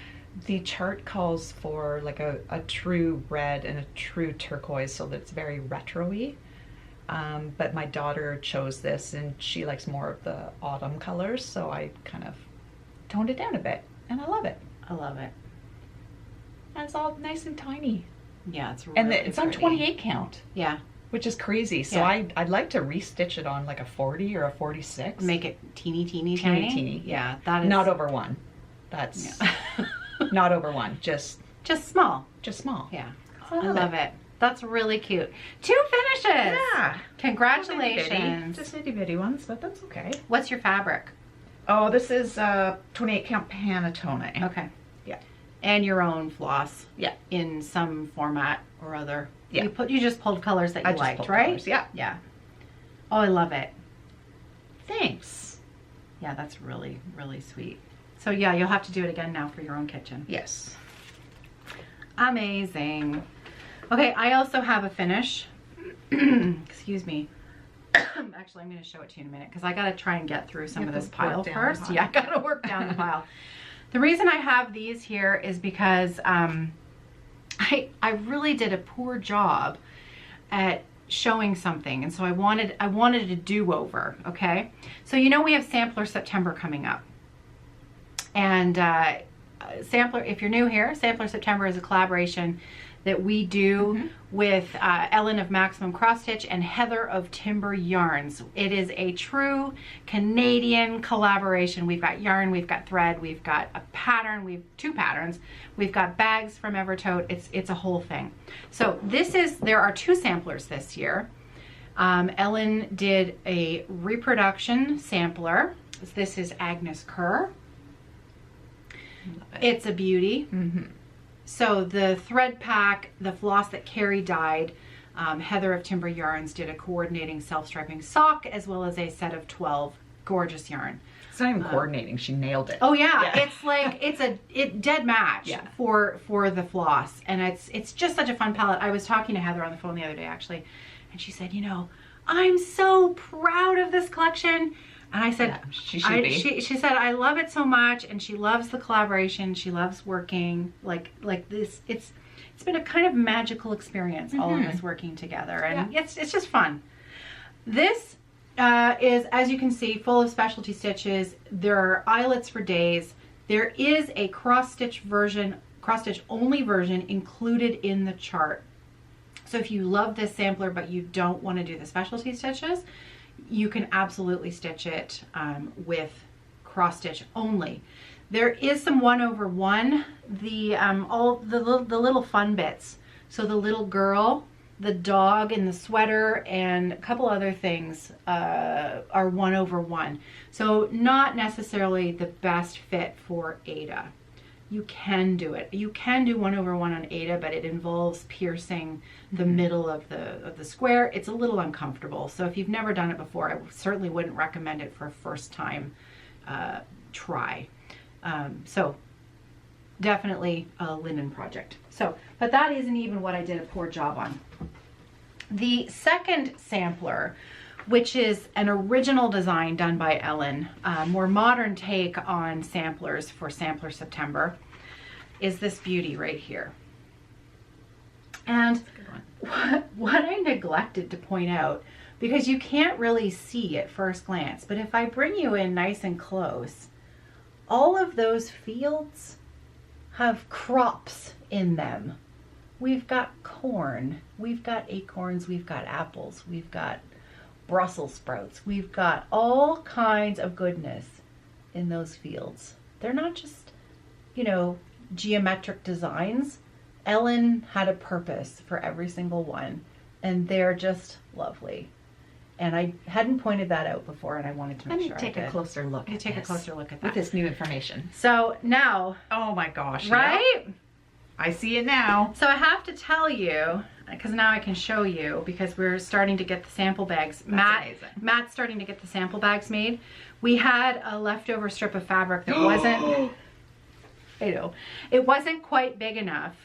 The chart calls for like a true red and a true turquoise, so that's very retro-y. But my daughter chose this and she likes more of the autumn colors, so I kind of toned it down a bit, and I love it. I love it. And it's all nice and tiny. Yeah, it's really And it's on pretty. 28 count. Yeah. Which is crazy. So I'd like to restitch it on like a 40 or a 46. Make it teeny tiny. Yeah, that is not over 1. That's not over 1. Just small. Just small. Yeah. I love it. That's really cute. 2 finishes. Yeah. Congratulations. Just itty bitty ones, but that's okay. What's your fabric? Oh, this is 28 count Panettone. Okay. Yeah. And your own floss. Yeah. In some format or other. Yeah. You just pulled colors that you liked, right? Colors. Yeah. Yeah. Oh, I love it. Thanks. Yeah, that's really, really sweet. So yeah, you'll have to do it again now for your own kitchen. Yes. Amazing. Okay, I also have a finish. Excuse me. Actually, I'm going to show it to you in a minute because I got to try and get through some of this pile first. Yeah, I got to work down the pile. The reason I have these here is because I really did a poor job at showing something, and so I wanted a do-over. Okay, so you know we have Sampler September coming up, and Sampler, if you're new here, Sampler September is a collaboration that we do with Ellen of Maximum Cross Stitch and Heather of Timber Yarns. It is a true Canadian collaboration. We've got yarn, we've got thread, we've got a pattern, we've 2 patterns, we've got bags from Evertote. It's a whole thing. So there are 2 samplers this year. Ellen did a reproduction sampler. This is Agnes Kerr. It's a beauty. So the thread pack, the floss that Kerri dyed, Heather of Timber Yarns did a coordinating self-striping sock as well as a set of 12 gorgeous yarn. It's not even coordinating. She nailed it. Oh yeah. It's like it's a dead match for the floss, and it's just such a fun palette. I was talking to Heather on the phone the other day actually, and she said, you know, I'm so proud of this collection. And I said, she should be. She said, I love it so much, and she loves the collaboration. She loves working like this. It's been a kind of magical experience, all of us working together, and it's just fun. This is, as you can see, full of specialty stitches. There are eyelets for days. There is a cross-stitch only version included in the chart. So if you love this sampler but you don't want to do the specialty stitches, you can absolutely stitch it with cross stitch only. There is some 1/1, all the little fun bits. So the little girl, the dog in the sweater, and a couple other things are 1/1. So not necessarily the best fit for Ada. You can do it. You can do 1/1 on Ada, but it involves piercing the middle of the square. It's a little uncomfortable. So if you've never done it before, I certainly wouldn't recommend it for a first time try. So definitely a linen project. So, but that isn't even what I did a poor job on. The second sampler, which is an original design done by Ellen, a more modern take on samplers for Sampler September, is this beauty right here. And what I neglected to point out, because you can't really see at first glance, but if I bring you in nice and close, all of those fields have crops in them. We've got corn, we've got acorns, we've got apples, we've got Brussels sprouts. We've got all kinds of goodness in those fields. They're not just, you know, geometric designs. Ellen had a purpose for every single one, and they're just lovely. And I hadn't pointed that out before, and I wanted to make sure I did. Take a closer look at that. With this new information. So now... Oh my gosh. Right? Yep. I see it now. So I have to tell you, because now I can show you, because we're starting to get the sample bags. Matt's starting to get the sample bags made. We had a leftover strip of fabric that wasn't, I know, it wasn't quite big enough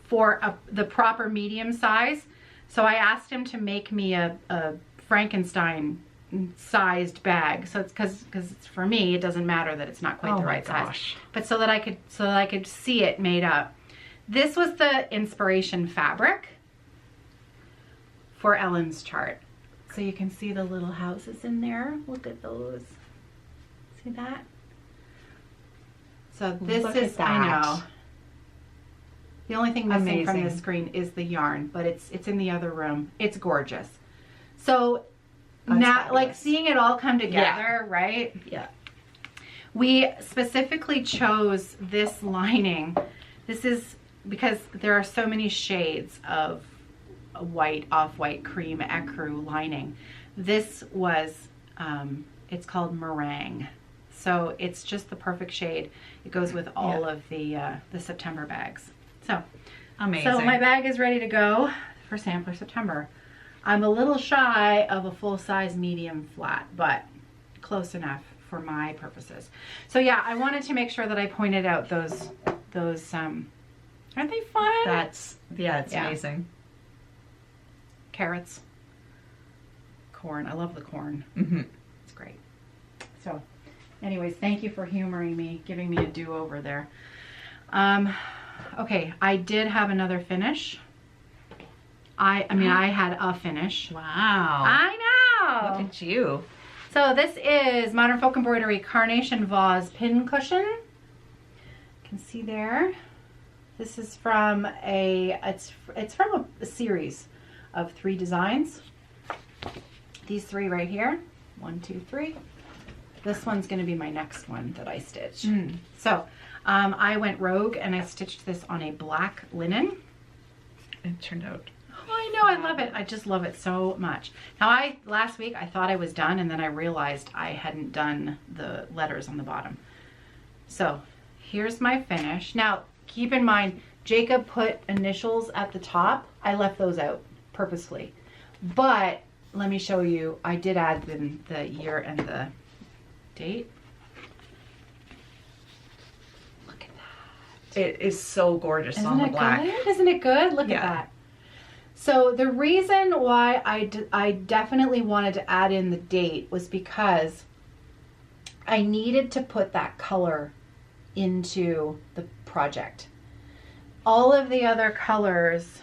for the proper medium size. So I asked him to make me a Frankenstein sized bag. So it's because for me, it doesn't matter that it's not quite the right size. But so that I could see it made up. This was the inspiration fabric for Ellen's chart. So you can see the little houses in there. Look at those. See that? So this is, I know. The only thing missing from this screen is the yarn, but it's in the other room. It's gorgeous. So now, like seeing it all come together, right? Yeah. We specifically chose this lining. This is because there are so many shades of white, off-white, cream, ecru lining. This was, it's called meringue. So it's just the perfect shade. It goes with all of the September bags. So amazing. So my bag is ready to go for Sampler September. I'm a little shy of a full-size medium flat, but close enough for my purposes. So yeah, I wanted to make sure that I pointed out those aren't they fun? It's amazing. Carrots, corn. I love the corn. It's great. So anyways, thank you for humoring me, giving me a do-over there. Okay, I did have another finish. I had a finish. Wow. I know. Look at you. So this is Modern Folk Embroidery Carnation Vase Pin Cushion. You can see there. This is from it's from a series of 3 designs. These 3 right here. 1, 2, 3. This one's going to be my next one that I stitch. So I went rogue and I stitched this on a black linen. It turned out. Oh, I know, I love it. I just love it so much. Now last week I thought I was done, and then I realized I hadn't done the letters on the bottom. So here's my finish. Now keep in mind, Jacob put initials at the top. I left those out purposefully. But let me show you, I did add the year and date. Look at that. It is so gorgeous on the black. Isn't it good? Look at that. So the reason why I definitely wanted to add in the date was because I needed to put that color into the project. All of the other colors,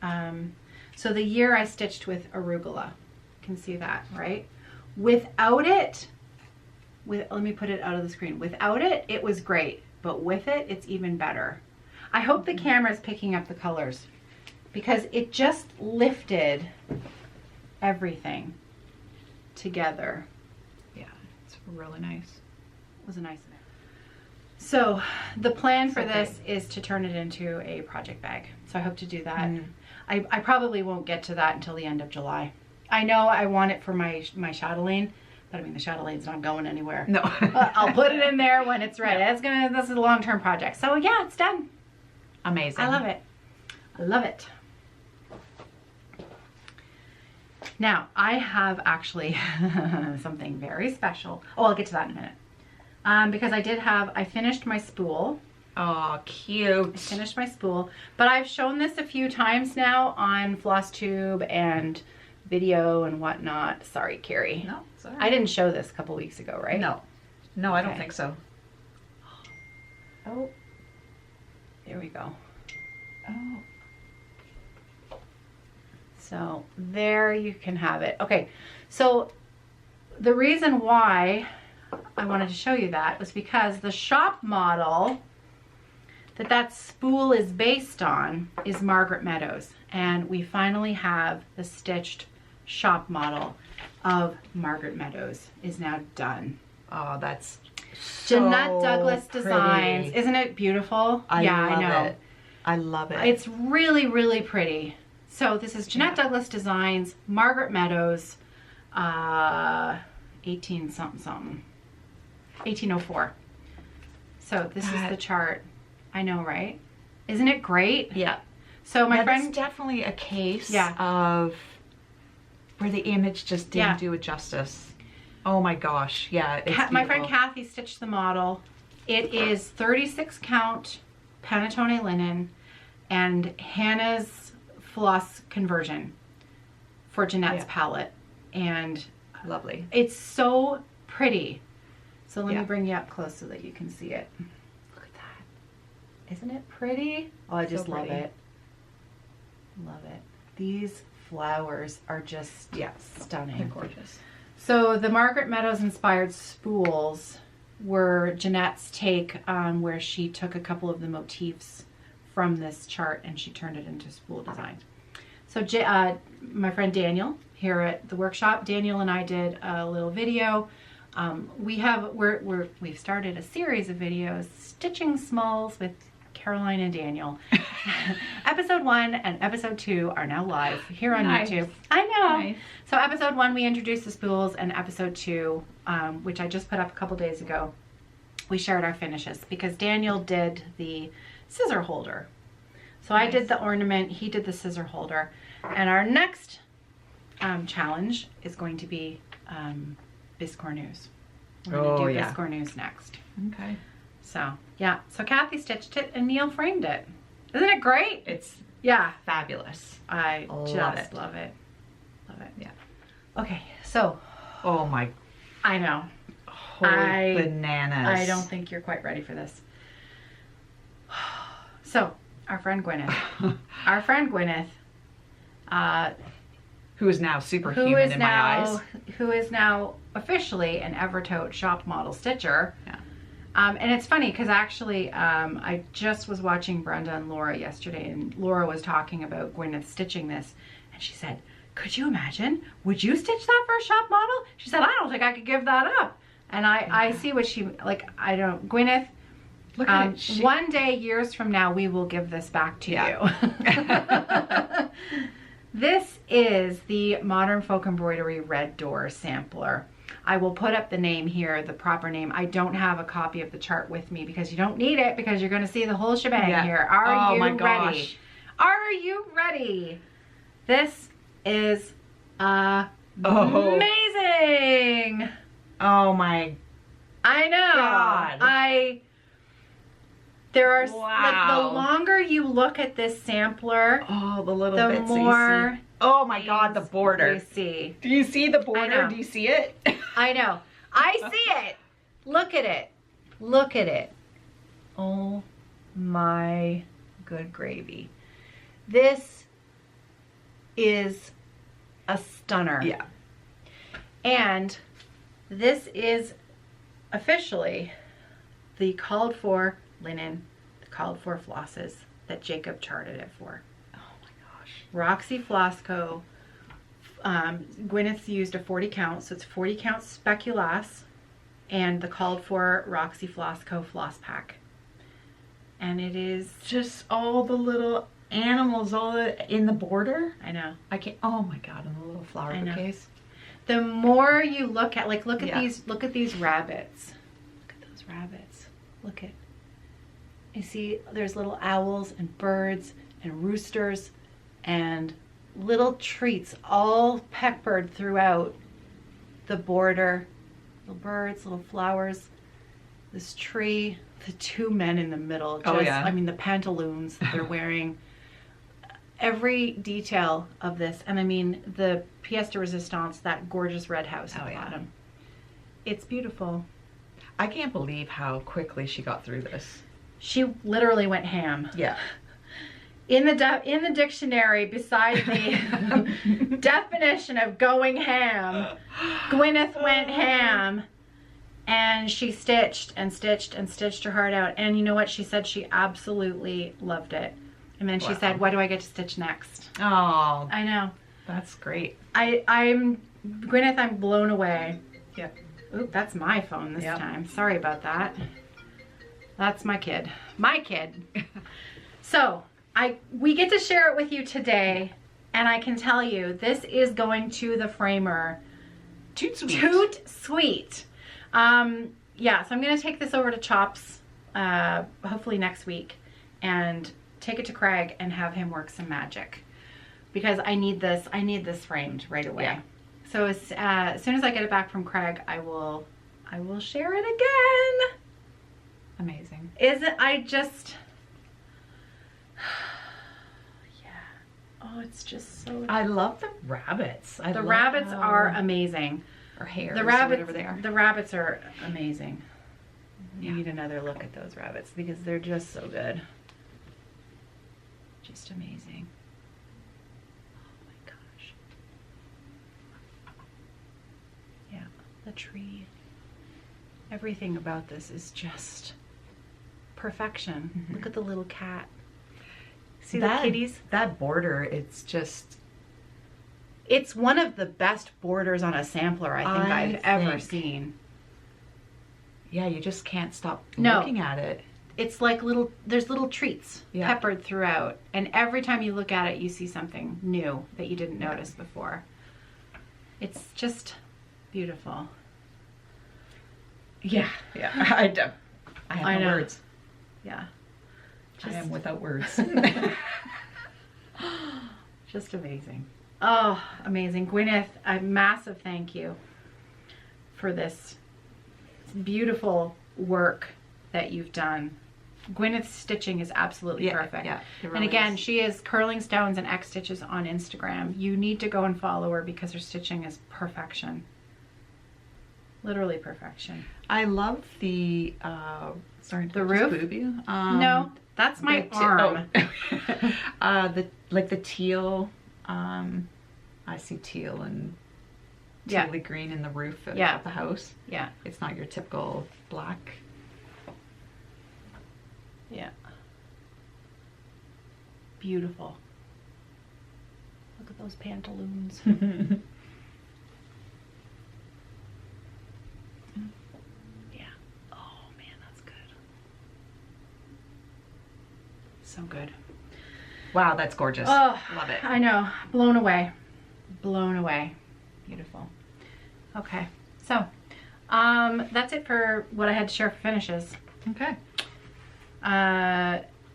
so the year I stitched with arugula, you can see that, right? Without it, let me put it out of the screen. Without it, it was great, but with it, it's even better. I hope the camera is picking up the colors because it just lifted everything together. Yeah, it's really nice. It was a nice event. So the plan for this is to turn it into a project bag. So I hope to do that. I probably won't get to that until the end of July. I know I want it for my chatelaine, but I mean the chatelane's not going anywhere. No. I'll put it in there when it's ready. This is a long-term project. So yeah, it's done. Amazing. I love it. I love it. Now, I have actually something very special. Oh, I'll get to that in a minute. Because I finished my spool. Oh, cute. I finished my spool. But I've shown this a few times now on Flosstube and video and whatnot. Sorry, Kerri. No, sorry. I didn't show this a couple weeks ago, right? No. No, I don't think so. Oh, there we go. Oh. So there you can have it. Okay, so the reason why I wanted to show you that was because the shop model that spool is based on is Margaret Meadows, and we finally have the stitched shop model of Margaret Meadows is now done. Oh, that's so Jeanette Douglas Designs. pretty. Isn't it beautiful? I know. It. I love it. It's really, really pretty. So this is Jeanette Douglas Designs, Margaret Meadows, 18 something something, 1804. So this is the chart. I know, right? Isn't it great? Yeah. So my friend, that's definitely a case Yeah. of where the image just didn't do it justice. Oh my gosh. Yeah. It's my friend Kathy stitched the model. It is 36 count panettone linen and Hannah's floss conversion for Jeanette's palette, and lovely. It's so pretty. So let me bring you up close so that you can see it. Look at that. Isn't it pretty? Oh, I just love it. Love it. These flowers are just stunning. They're gorgeous. So the Margaret Meadows inspired spools were Jeanette's take on where she took a couple of the motifs from this chart and she turned it into spool design. So my friend Daniel here at the workshop, Daniel and I did a little video. We've started a series of videos, Stitching Smalls with Caroline and Daniel. Episode 1 and episode 2 are now live here on YouTube. I know. Nice. So episode 1 we introduced the spools, and episode 2, which I just put up a couple days ago, we shared our finishes because Daniel did the scissor holder. So I did the ornament, he did the scissor holder, and our next challenge is going to be Biscornus. We're going to do Biscornus next. Okay. So, yeah. So Kathy stitched it and Neil framed it. Isn't it great? It's fabulous. I just love it. Love it. Yeah. Okay, so. Oh my. I know. Holy bananas. I don't think you're quite ready for this. So, our friend Gwyneth. Who is now superhuman in my eyes. Who is now officially an Evertote shop model stitcher. Yeah. And it's funny because actually I just was watching Brenda and Laura yesterday, and Laura was talking about Gwyneth stitching this, and she said, could you imagine? Would you stitch that for a shop model? She said, I don't think I could give that up. And I see what she, like, I don't, Gwyneth, look at it. One day, years from now, we will give this back to you. This is the Modern Folk Embroidery Red Door Sampler. I will put up the name here, the proper name. I don't have a copy of the chart with me because you don't need it because you're going to see the whole shebang here. Are you ready? Are you ready? This is amazing. Oh my I know. God. There are like the longer you look at this sampler, the little the bits more that you see. Oh my God, the border. You see. Do you see the border? Do you see it? I know. I see it. Look at it. Look at it. Oh my good gravy. This is a stunner. Yeah. And this is officially the called for linen, the called for flosses that Jacob charted it for. Oh my gosh. Roxy Floss Co. Gwyneth's used a 40 count, so it's 40 count speculoos and the called for Roxy Floss Co. floss pack. And it is just all the little animals all in the border. I know. I can't. Oh my God, in the little flower bouquets. The more you look at, like, look at these rabbits. Look at those rabbits. Look at. You see, there's little owls and birds and roosters and little treats all peppered throughout the border. Little birds, little flowers. This tree, the two men in the middle. Just, I mean, the pantaloons that they're wearing. Every detail of this, and I mean the pièce de résistance, that gorgeous red house at the bottom. It's beautiful. I can't believe how quickly she got through this. She literally went ham. Yeah. In the dictionary, beside the definition of going ham, Gwyneth went ham, and she stitched and stitched and stitched her heart out. And you know what? She said she absolutely loved it. And then she said, "What do I get to stitch next?" Oh, I know. That's great. I'm Gwyneth. I'm blown away. Yeah. Oop, that's my phone this time. Sorry about that. That's my kid. My kid. So we get to share it with you today, and I can tell you this is going to the framer. Toot sweet. Toot sweet. Yeah. So I'm gonna take this over to Chops, hopefully next week, and take it to Craig and have him work some magic, because I need this framed right away. Yeah. So as soon as I get it back from Craig, I will share it again. Amazing. Is it? I just oh, it's just so. I love the rabbits. The rabbits are amazing. Or hares, the rabbits, whatever they are. The rabbits are amazing. You need another look at those rabbits because they're just so good. Just amazing. Oh my gosh. Yeah, the tree. Everything about this is just perfection. Mm-hmm. Look at the little cat. See the kitties? That border, it's just... It's one of the best borders on a sampler I think I've ever seen. Yeah, you just can't stop looking at it. It's like there's little treats peppered throughout, and every time you look at it you see something new that you didn't notice before. It's just beautiful. Yeah. I have no words. Yeah. I am without words. Just amazing. Oh, amazing. Gwyneth, a massive thank you for this beautiful work that you've done. Gwyneth's stitching is absolutely perfect. Yeah, really and again, she is Curling Stones and X Stitches on Instagram. You need to go and follow her because her stitching is perfection. Literally perfection. I love the the roof. No, that's my arm. the teal. I see teal and tealy green in the roof of the house. Yeah, it's not your typical black. Yeah. Beautiful. Look at those pantaloons. Yeah. Oh man, that's good. So good. Wow, that's gorgeous. Oh, love it. I know. Blown away. Blown away. Beautiful. Okay. So, that's it for what I had to share for finishes. Okay.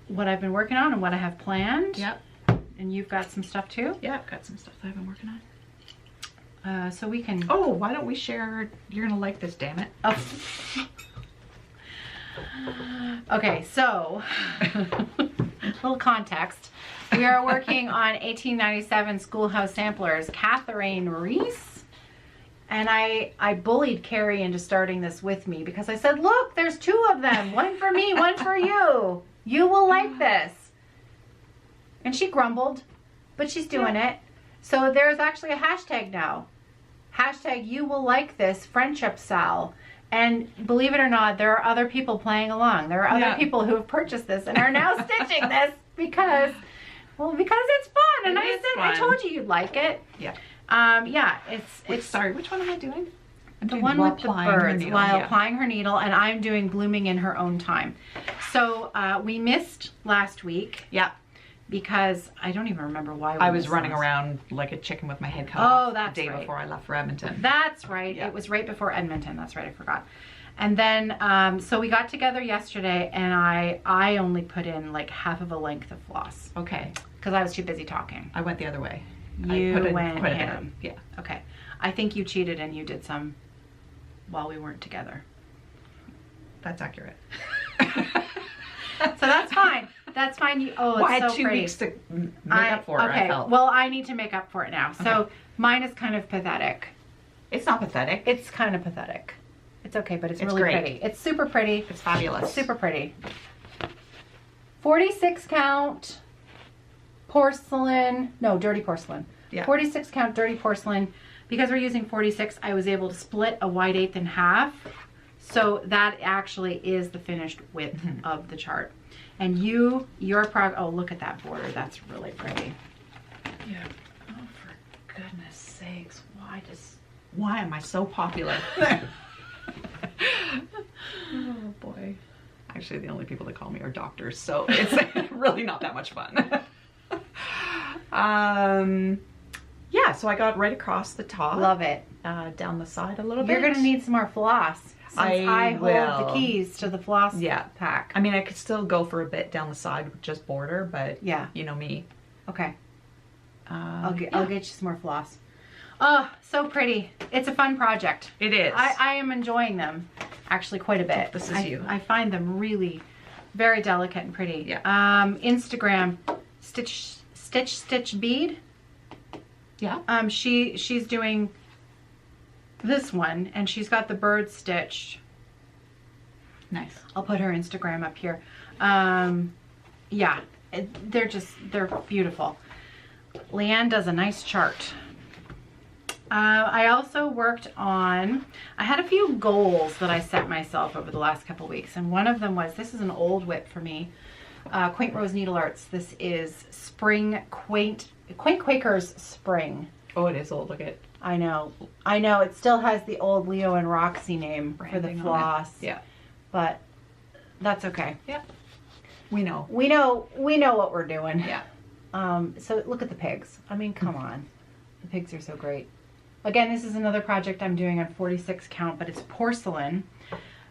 What I've been working on and what I have planned. Yep. And you've got some stuff too? Yeah, I've got some stuff that I've been working on. So we can... Oh, why don't we share... You're going to like this, damn it. Oh. Okay, so little context. We are working on 1897 Schoolhouse samplers. Catherine Reese. And I bullied Kerri into starting this with me because I said, look, there's 2 of them. One for me, one for you. You will like this. And she grumbled, but she's doing it. So there's actually a hashtag now. Hashtag you will like this friendship Sal. And believe it or not, there are other people playing along. There are other people who have purchased this and are now stitching this because it's fun. And I told you you'd like it. Yeah. It's sorry, which one am I doing? I'm the doing one with the birds while applying her needle, and I'm doing blooming in her own time. So we missed last week. Yeah. Because I don't even remember why I was running around like a chicken with my head cut off that's the day right. before I left for Edmonton. That's right. Yeah. It was right before Edmonton. That's right. I forgot. And then, so we got together yesterday, and I only put in like half of a length of floss. Okay. Because I was too busy talking. I went the other way. You I put went quite a bit ham. Yeah. Okay. I think you cheated and you did some while we weren't together. That's accurate. So that's fine. That's fine. It's I had so 2 pretty. weeks to make up for it, okay. I felt. Well, I need to make up for it now. So Okay. mine is kind of pathetic. It's not pathetic. It's kind of pathetic. It's okay, but it's really great. pretty. It's super pretty. It's fabulous. Super pretty. 46 count porcelain. No, dirty porcelain. Yeah. 46 count dirty porcelain. Because we're using 46, I was able to split a wide eighth in half. So that actually is the finished width of the chart. And your oh, look at that border. That's really pretty. Yeah. Oh, for goodness sakes. Why am I so popular? Oh, boy. Actually, the only people that call me are doctors, so it's really not that much fun. Yeah, so I got right across the top. Love it. Down the side a little bit. You're going to need some more floss. Since I hold the keys to the floss pack. I mean, I could still go for a bit down the side with just border, but you know me. Okay. I'll get you some more floss. Oh, so pretty. It's a fun project. It is. I am enjoying them actually quite a bit. This is you. I find them really very delicate and pretty. Yeah. Instagram, stitch bead. Yeah. She's doing this one, and she's got the bird stitched. Nice. I'll put her Instagram up here. Yeah, they're beautiful. Leanne does a nice chart. I also worked on, I had a few goals that I set myself over the last couple weeks, and one of them was, this is an old whip for me, Quaint Rose Needle Arts. This is Spring Quaint Quakers Spring. Oh, it is old. Look at it. I know. It still has the old Leo and Roxy name for the floss. Yeah. But that's okay. Yeah. We know what we're doing. Yeah. So look at the pigs. I mean, come on. The pigs are so great. Again, this is another project I'm doing on 46 count, but it's porcelain.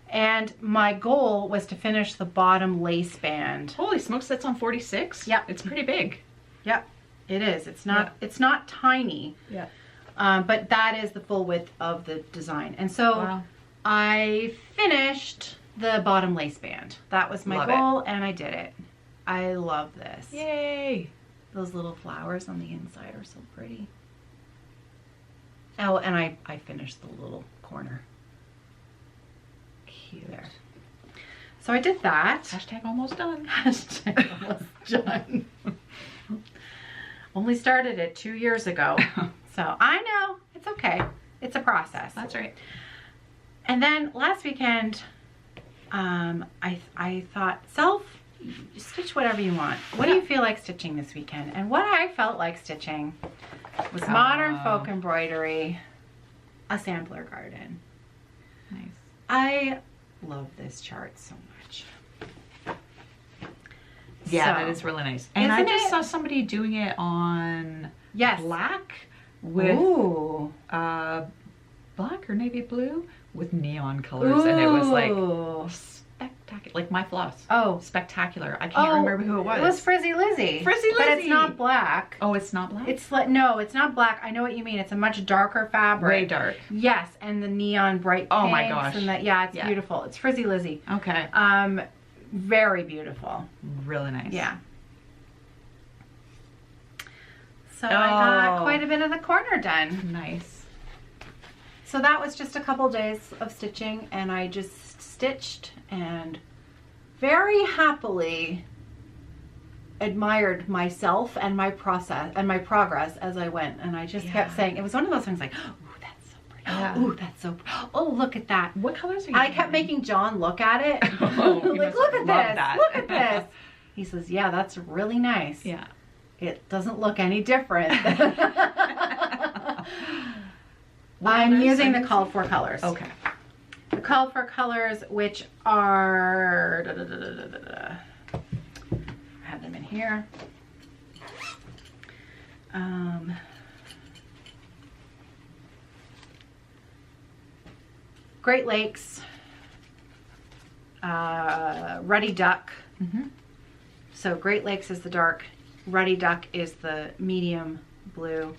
And my goal was to finish the bottom lace band. Holy smokes, that's on 46? Yeah. It's pretty big. Yep, it is. It's not tiny. Yeah. But that is the full width of the design. And so I finished the bottom lace band. That was my goal, and I did it. I love this. Yay. Those little flowers on the inside are so pretty. Oh, and I finished the little corner. Cute. There. So I did that. Hashtag almost done. Hashtag almost done. Only started it 2 years ago. So I know. It's okay. It's a process. That's right. And then last weekend, I thought, stitch whatever you want. What do you feel like stitching this weekend? And what I felt like stitching was modern folk embroidery, a sampler garden. Nice. I love this chart so much. Yeah, that is really nice. And I just saw somebody doing it on black with black or navy blue with neon colors, and it was like spectacular. spectacular. Like my floss. Oh. Spectacular. I can't remember who it was. It was Frizzy Lizzy. Frizzy Lizzy. But it's not black. Oh, it's not black? It's like, no, it's not black. I know what you mean. It's a much darker fabric. Way dark. Yes, and the neon bright pinks. Oh my gosh. And that, yeah, it's beautiful. It's Frizzy Lizzy. Okay. Very beautiful. Really nice. Yeah. So I got quite a bit of the corner done. Nice. So that was just a couple days of stitching, and I just stitched and very happily admired myself and my process and my progress as I went. And I just kept saying, it was one of those things like, oh, that's so pretty. Yeah. Oh, that's so pretty. Oh, look at that. What colors are you I kept making John look at it. Oh, like, look at this. Look at this. He says, yeah, that's really nice. Yeah. It doesn't look any different. I'm using the called for colors. Okay. The called for colors, which are, I have them in here. Great Lakes, Ruddy Duck. So Great Lakes is the dark, Ruddy Duck is the medium blue,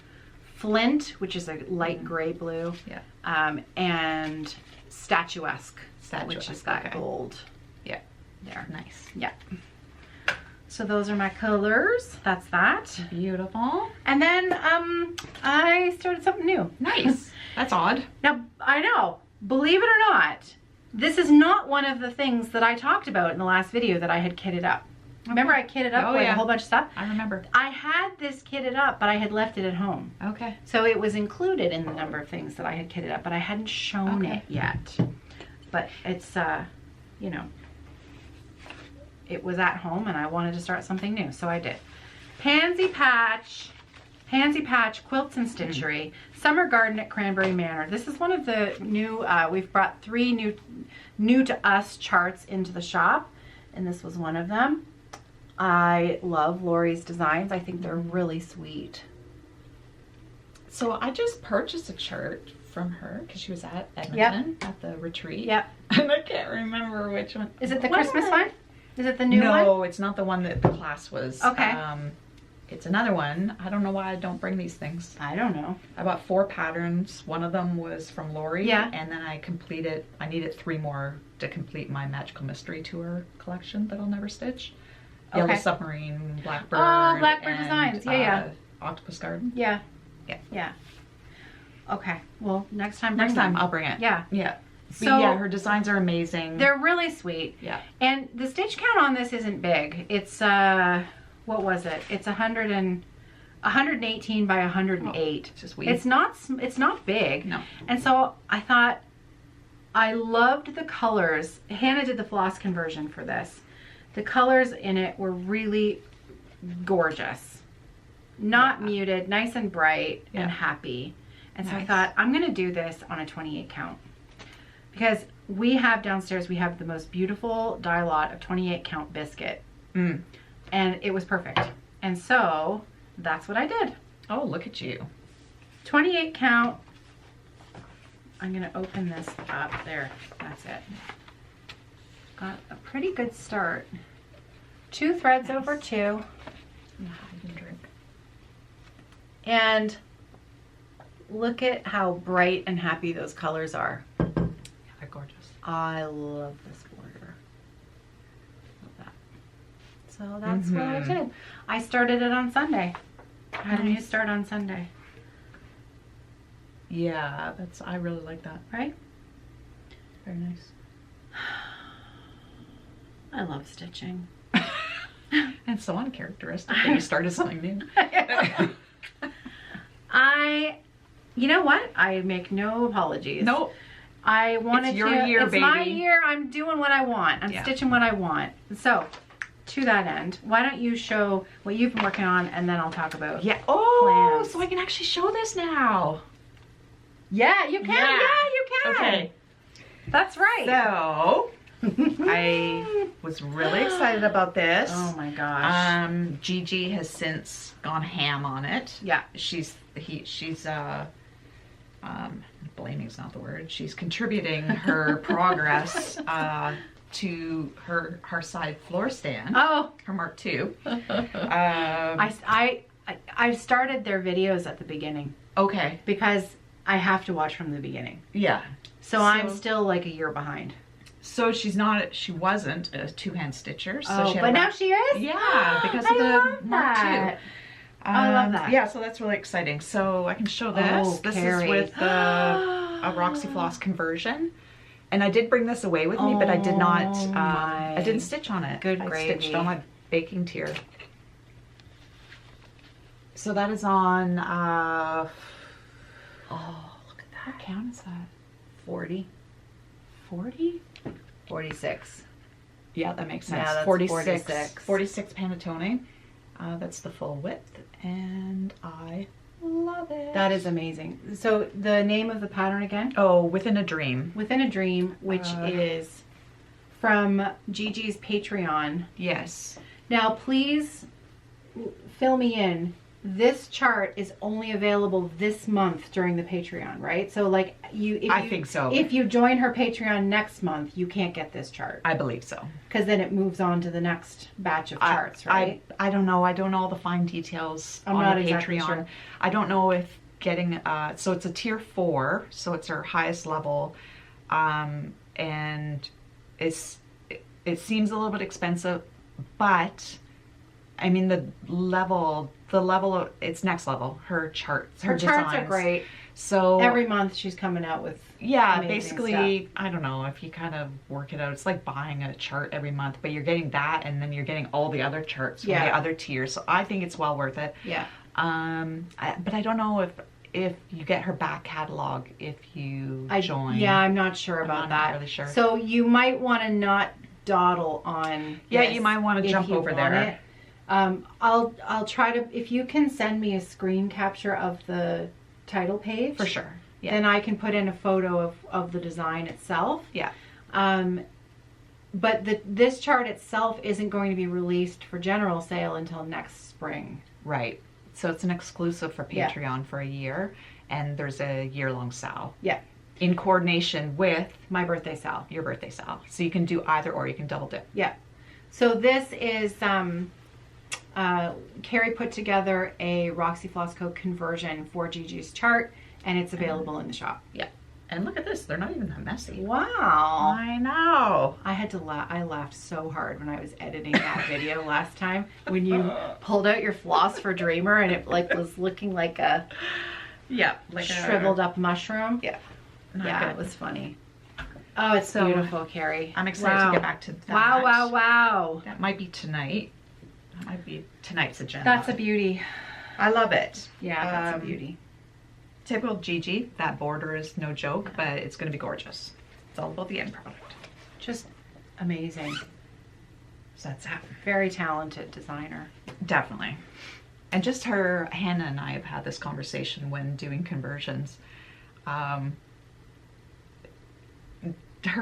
Flint, which is a light gray blue, and Statuesque, which is that gold. Yeah. There. Nice. Yeah. So those are my colors. That's that. Beautiful. And then I started something new. Nice. That's odd. Now, I know, believe it or not, this is not one of the things that I talked about in the last video that I had kitted up. Remember I kitted up a whole bunch of stuff? I remember. I had this kitted up, but I had left it at home. Okay. So it was included in the number of things that I had kitted up, but I hadn't shown it yet. But it's, you know, it was at home and I wanted to start something new, so I did. Pansy Patch Quilts and Stitchery, Summer Garden at Cranberry Manor. This is one of the new, we've brought 3 new to us charts into the shop, and this was one of them. I love Lori's designs. I think they're really sweet. So I just purchased a chart from her because she was at Edmonton at the retreat. Yep. And I can't remember which one. Is it the Christmas one? Is it the new one? No, it's not the one that the class was. Okay. It's another one. I don't know why I don't bring these things. I don't know. I bought 4 patterns. One of them was from Lori. Yeah. And then I needed 3 more to complete my Magical Mystery Tour collection that I'll never stitch. Yellow Submarine, Blackbird. Oh, Blackbird Designs. Yeah. Octopus Garden. Yeah. Yeah. Yeah. Okay. Well, next time I'll bring it. Yeah. Yeah. So yeah, her designs are amazing. They're really sweet. Yeah. And the stitch count on this isn't big. It's what was it? It's 118 by 108. It's just weird. It's not big. No. And so I thought I loved the colors. Hannah did the floss conversion for this. The colors in it were really gorgeous. Not muted, nice and bright and happy. And so I thought, I'm going to do this on a 28 count. Because we have downstairs, we have the most beautiful die lot of 28 count biscuit. And it was perfect. And so that's what I did. Oh, look at you. 28 count. I'm going to open this up. There, that's it. Got a pretty good start. 2 threads over 2. And look at how bright and happy those colors are. Yeah, they're gorgeous. I love this border. Love that. So that's what I did. I started it on Sunday. I had a new start on Sunday. Yeah, I really like that. Right? Very nice. I love stitching. It's so uncharacteristic that you started something new. You know what? I make no apologies. Nope. I wanted it's your year, it's baby. my year. I'm doing what I want. I'm stitching what I want. So, to that end, why don't you show what you've been working on, and then I'll talk about plans. So I can actually show this now. Yeah, you can. Yeah, you can. Okay. That's right. So, I was really excited about this. Oh my gosh. Gigi has since gone ham on it. Yeah. She's blaming is not the word. She's contributing her progress to her Hearthside floor stand. Oh, her Mark II. I started their videos at the beginning. Okay. Because I have to watch from the beginning. Yeah. So I'm still like a year behind. So she wasn't a two-hand stitcher. So oh, but now she is? Yeah, because of the Mark II. I love that. Yeah, so that's really exciting. So I can show this. Oh, this Kerri. is with a Roxy Floss conversion. And I did bring this away with me, but I did not, I didn't stitch on it. Good I gravy. stitched on my baking tier. So that is on, oh, look at that. What count is that? 40. 40? 46. Yeah, that makes sense. Yeah, that's 46. 46 Panettone. That's the full width, and I love it. That is amazing. So the name of the pattern again? Oh, Within a Dream. Within a Dream, which is from Gigi's Patreon. Yes. Now, please fill me in. This chart is only available this month during the Patreon, right? So like I think so. If you join her Patreon next month, you can't get this chart. I believe so. Because then it moves on to the next batch of charts, right? I don't know. I don't know all the fine details I'm on not the exactly Patreon. sure. I don't know if getting, so it's a tier 4, so it's her highest level. And it seems a little bit expensive, but I mean the level of, it's next level. Her charts, her charts designs are great. So every month she's coming out with basically stuff. I don't know if you kind of work it out, it's like buying a chart every month, but you're getting that and then you're getting all the other charts from the other tiers. So I think it's well worth it. Yeah. But I don't know if you get her back catalog if you join. Yeah, I'm not sure about I'm that. not really sure. So you might want to not dawdle on. Yeah, you might want to jump over there. I'll try to, if you can send me a screen capture of the title page. For sure. Yeah. Then I can put in a photo of the design itself. Yeah. But this chart itself isn't going to be released for general sale until next spring. Right. So it's an exclusive for Patreon for a year, and there's a year-long sale. Yeah. In coordination with my birthday sale. Your birthday sale. So you can do either or, you can double dip. Yeah. So this is Kerri put together a Roxy Floss Co conversion for Gigi's chart, and it's available in the shop. Yeah. And look at this, they're not even that messy. Wow. I know. I had to laugh. I laughed so hard when I was editing that video last time when you pulled out your floss for Dreamer and it like was looking like a like shriveled up mushroom. Yeah. It was funny. Oh, it's so beautiful, Kerri. I'm excited to get back to that. Wow. That might be tonight. That might be tonight's agenda. That's a beauty. I love it. Yeah, that's a beauty. Typical Gigi, that border is no joke, but it's going to be gorgeous. It's all about the end product. Just amazing. So that's that. Very talented designer. Definitely. And just Hannah and I have had this conversation when doing conversions. Her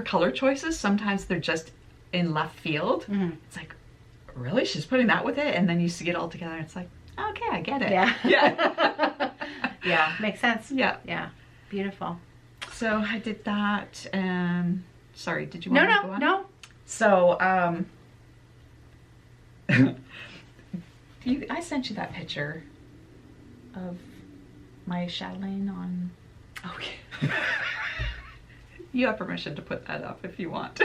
color choices, sometimes they're just in left field. Mm-hmm. It's like, really? She's putting that with it? And then you see it all together and it's like, okay, I get it. Yeah. Yeah. Yeah, makes sense. Yeah. Yeah. Beautiful. So I did that, and sorry, did you want to go on? No. So, I sent you that picture of my chatelaine on. Okay. You have permission to put that up if you want.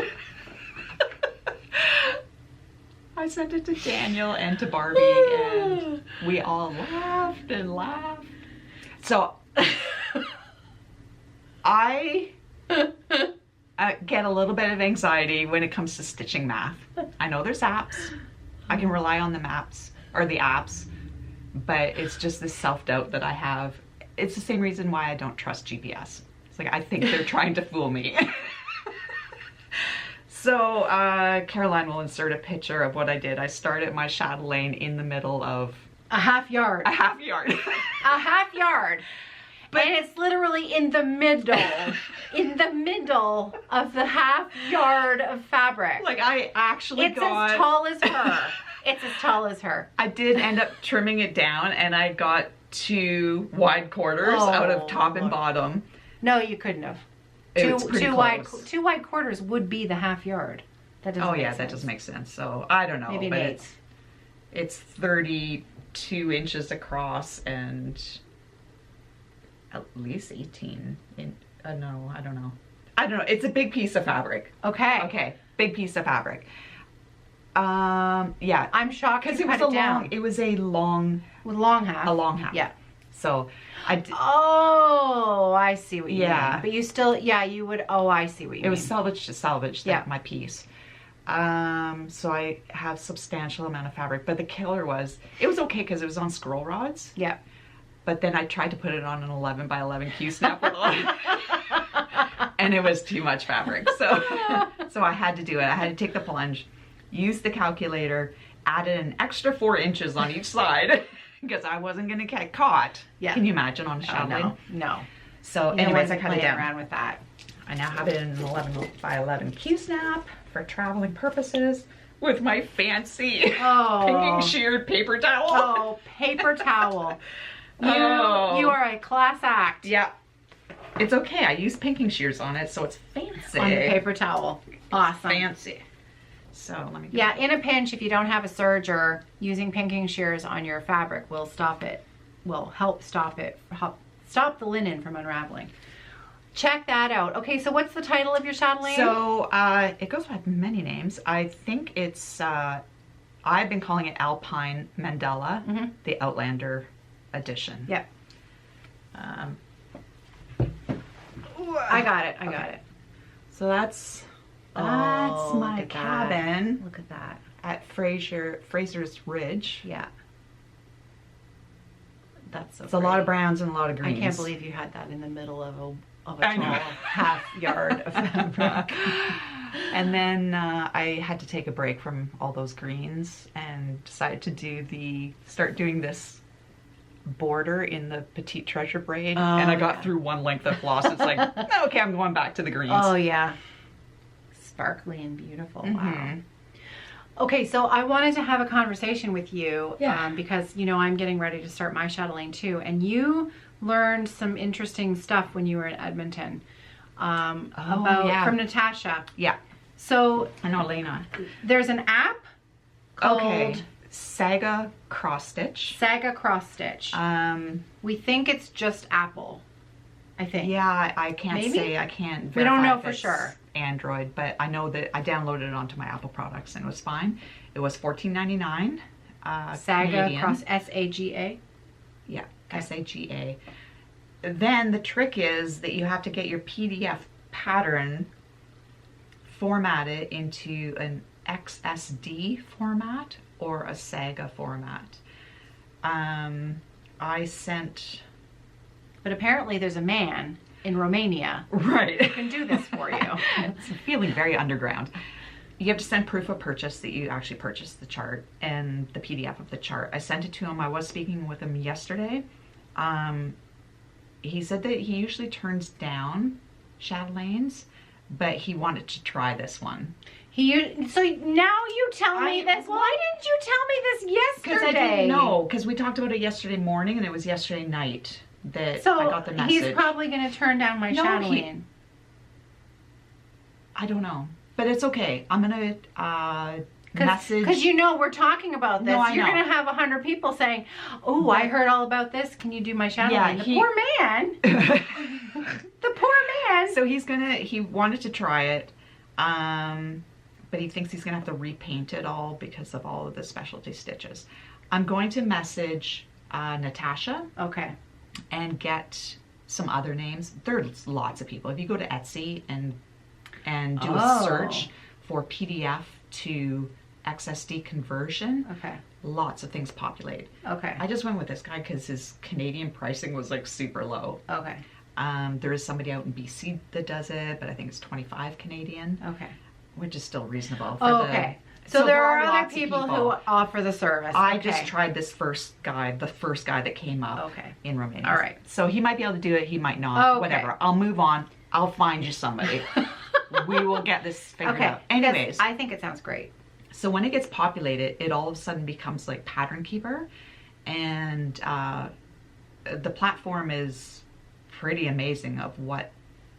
I sent it to Daniel and to Barbie, and we all laughed and laughed. So I get a little bit of anxiety when it comes to stitching math. I know there's apps. I can rely on the maps or the apps, but it's just this self-doubt that I have. It's the same reason why I don't trust GPS. It's like I think they're trying to fool me. So Caroline will insert a picture of what I did. I started my chatelaine in the middle of a half yard. A half yard. A half yard. But and it's literally in the middle of the half yard of fabric. Like I actually it's as tall as her. It's as tall as her. I did end up trimming it down, and I got 2 wide quarters out of top and bottom. No, you couldn't have. Two wide quarters would be the half yard. That doesn't make that sense. doesn't make sense. So I don't know. Maybe an but eighth. it's 32 inches across and at least 18 in, no, I don't know. It's a big piece of fabric. Okay. Big piece of fabric. Yeah. I'm shocked because you cut it down. It was a long half. A long half. Yeah. So Oh, I see what you Yeah. mean. But you still, you would, I see what you mean. it was salvage to salvage, Yeah. my piece. So I have substantial amount of fabric, but the killer was, it was okay because it was on scroll rods. Yeah. But then I tried to put it on an 11 by 11 Q-snap with and it was too much fabric. So I had to do it. I had to take the plunge, use the calculator, added an extra 4 inches on each side because I wasn't going to get caught. Yeah. Can you imagine on a chatelaine? No. So anyways, I cut it down. Around with that. I now have it in an 11 by 11 Q-snap for traveling purposes with my fancy pinking sheared paper towel. Oh, paper towel. You are a class act. Yeah. It's okay. I use pinking shears on it, so it's fancy. On the paper towel. Awesome. Fancy. So let me. Yeah, in a pinch, if you don't have a serger, using pinking shears on your fabric will stop it. Will help stop it. Stop the linen from unraveling. Check that out. Okay, so what's the title of your chatelaine? So it goes by many names. I think it's. I've been calling it Alpine Mandela, the Outlander edition. Yeah. I got it. So that's my look at cabin. Look at that. At Fraser's Ridge. Yeah. That's so It's a lot of browns and a lot of greens. I can't believe you had that in the middle of a I know. tall half yard of fabric. And then I had to take a break from all those greens and decided to start doing this border in the Petite Treasure braid. And I got through one length of floss. It's like, okay, I'm going back to the greens. Oh yeah. Sparkly and beautiful. Wow. Okay, so I wanted to have a conversation with you because, I'm getting ready to start my chatelaine too. And you learned some interesting stuff when you were in Edmonton from Natasha. Yeah. So I know Elena. There's an app called Saga Crossstitch. Saga Crossstitch. We think it's just Apple. I think. Yeah, I can't say. I can't verify. We don't know if for it's sure. Android, but I know that I downloaded it onto my Apple products and it was fine. It was $14.99. Saga Canadian. Cross S-A-G-A. Yeah, S-A-G-A. Then the trick is that you have to get your PDF pattern formatted into an XSD format or a Saga format. I sent... But apparently there's a man in Romania who can do this for you. It's feeling very underground. You have to send proof of purchase that you actually purchased the chart and the PDF of the chart. I sent it to him. I was speaking with him yesterday. He said that he usually turns down chatelaines, but he wanted to try this one. So now you tell me this. Why didn't you tell me this yesterday? Because I didn't know. Because we talked about it yesterday morning and it was yesterday night that I got the message. He's probably going to turn down my chatelaine. I don't know. But it's okay. I'm going to message. Because we're talking about this. No, You're going to have 100 people saying, oh, I heard all about this. Can you do my chatelaine? Yeah, the poor man. The poor man. So he wanted to try it. But he thinks he's going to have to repaint it all because of all of the specialty stitches. I'm going to message Natasha. Okay. And get some other names. There's lots of people. If you go to Etsy and do a search for PDF to XSD conversion, lots of things populate. Okay. I just went with this guy because his Canadian pricing was like super low. Okay. There is somebody out in BC that does it, but I think it's 25 Canadian. Okay. Which is still reasonable. For So there are other people who offer the service. I just tried this first guy, the first guy that came up in Romania. All right. So he might be able to do it, he might not. Whatever. I'll move on. I'll find you somebody. We will get this figured out. Anyways. I think it sounds great. So when it gets populated, it all of a sudden becomes like Pattern Keeper. And the platform is pretty amazing of what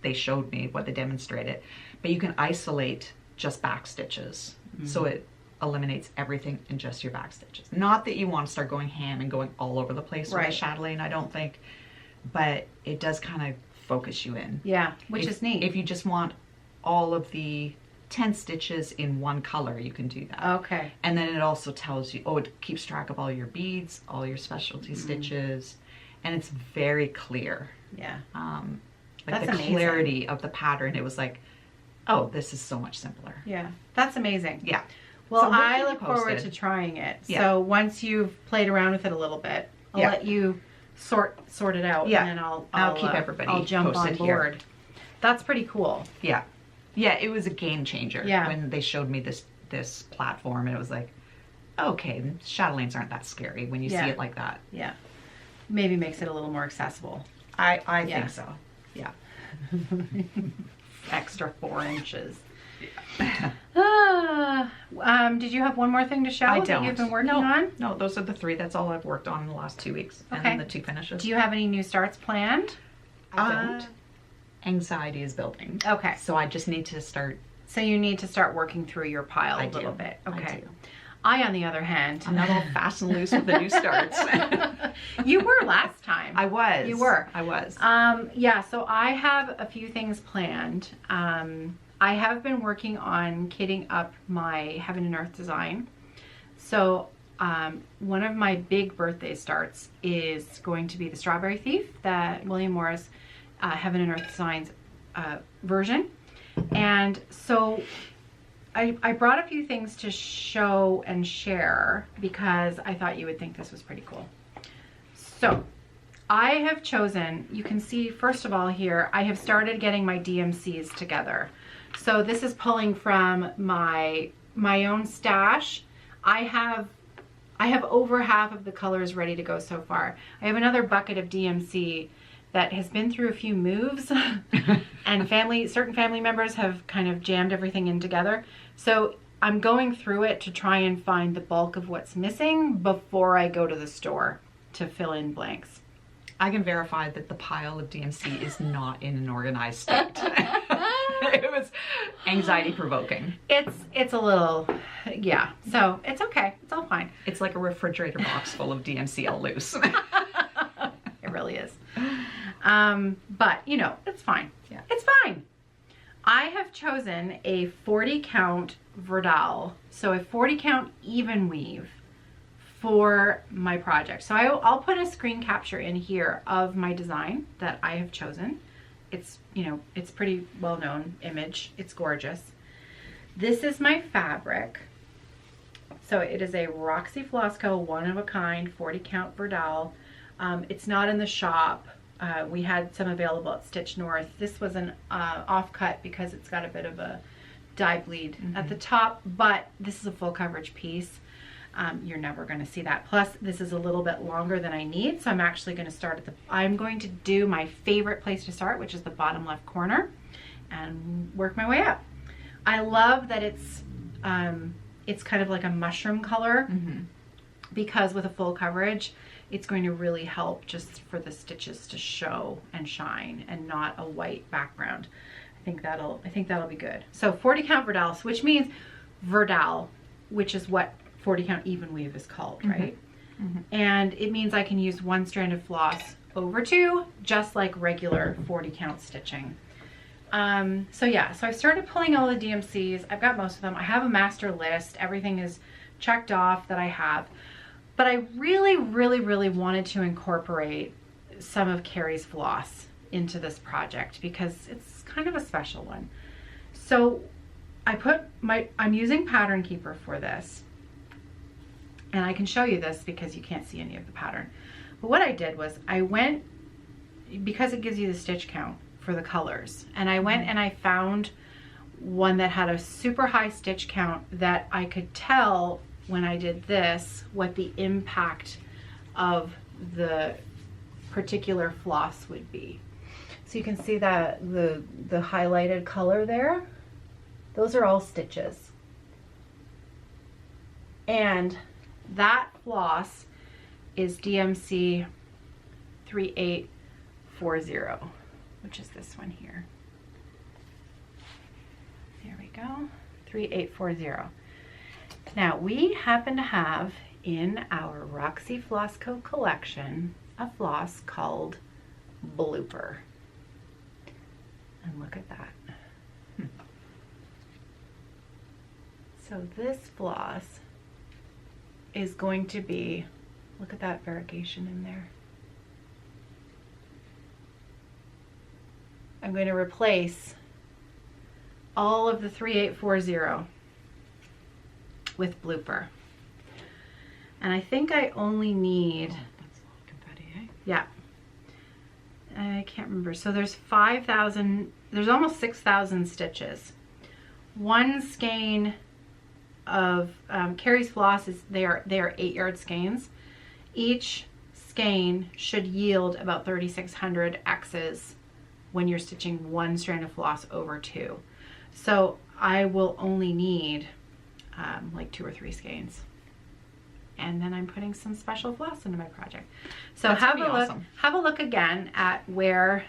they showed me, what they demonstrated. But you can isolate just back stitches. So it eliminates everything in just your back stitches. Not that you want to start going ham and going all over the place with a chatelaine, I don't think, but it does kind of focus you in. Yeah, which is neat. If you just want all of the 10 stitches in one color, you can do that. Okay. And then it also tells you, it keeps track of all your beads, all your specialty stitches, and it's very clear. Yeah. Like that's the amazing. Clarity of the pattern, it was like, oh, this is so much simpler. Yeah, that's amazing. Yeah. Well, so I look forward to trying it. Yeah. So once you've played around with it a little bit, I'll let you sort it out, and then I'll keep everybody. I'll jump on board. Here. That's pretty cool. Yeah. Yeah, it was a game changer when they showed me this platform, and it was like, okay, chatelaines aren't that scary when you see it like that. Yeah. Maybe makes it a little more accessible. I think so. Yeah. Extra 4 inches. Did you have one more thing to show that you've been working on? No, those are the 3. That's all I've worked on in the last 2 weeks. Okay. And then the 2 finishes. Do you have any new starts planned? I don't. Anxiety is building. Okay. So I just need to start. So you need to start working through your pile a little bit. Okay. I do. I, on the other hand, I'm not all fast and loose with the new starts. You were last time. I was. You were. I was. Yeah, so I have a few things planned. I have been working on kitting up my Heaven and Earth design. So one of my big birthday starts is going to be the Strawberry Thief, that William Morris Heaven and Earth Designs version. And so I brought a few things to show and share because I thought you would think this was pretty cool. So I have chosen, you can see first of all here, I have started getting my DMCs together. So this is pulling from my own stash. I have over half of the colors ready to go so far. I have another bucket of DMC that has been through a few moves and certain family members have kind of jammed everything in together. So I'm going through it to try and find the bulk of what's missing before I go to the store to fill in blanks. I can verify that the pile of DMC is not in an organized state. It was anxiety provoking. It's a little, yeah. So it's okay. It's all fine. It's like a refrigerator box full of DMC all loose. It really is. But you know, it's fine. Yeah. It's fine. I have chosen a 40 count Verdal, so a 40 count even weave for my project. So I'll put a screen capture in here of my design that I have chosen. It's, you know, it's pretty well-known image. It's gorgeous. This is my fabric. So it is a Roxy Floss Co. one-of-a-kind 40 count Verdal. It's not in the shop. We had some available at Stitch North. This was an offcut because it's got a bit of a dye bleed at the top, but this is a full coverage piece. You're never going to see that. Plus, this is a little bit longer than I need, so I'm actually going to start at I'm going to do my favorite place to start, which is the bottom left corner, and work my way up. I love that it's kind of like a mushroom color, because with a full coverage, it's going to really help just for the stitches to show and shine, and not a white background. I think that'll be good. So 40 count Verdal, which means Verdal, which is what 40 count even weave is called, right? And it means I can use one strand of floss over 2, just like regular 40 count stitching. So yeah, so I've started pulling all the DMCs. I've got most of them. I have a master list. Everything is checked off that I have. But I really, really, really wanted to incorporate some of Kerri's floss into this project because it's kind of a special one. So I'm using Pattern Keeper for this. And I can show you this because you can't see any of the pattern. But what I did was I went, because it gives you the stitch count for the colors, and I went and I found one that had a super high stitch count that I could tell when I did this what the impact of the particular floss would be. So you can see that the highlighted color there, those are all stitches. And that floss is DMC 3840, which is this one here. There we go, 3840. Now we happen to have in our Roxy Floss Co collection a floss called Blooper. And look at that. So this floss is going to be, look at that variegation in there. I'm going to replace all of the 3840 with Blooper. And I think I only need, that's a lot of confetti, eh? yeah, I can't remember. So there's 5,000, there's almost 6,000 stitches. One skein of Kerri's floss is, they are 8-yard skeins. Each skein should yield about 3,600 X's when you're stitching one strand of floss over 2. So I will only need like 2 or 3 skeins. And then I'm putting some special floss into my project. So have a look, have a look again at where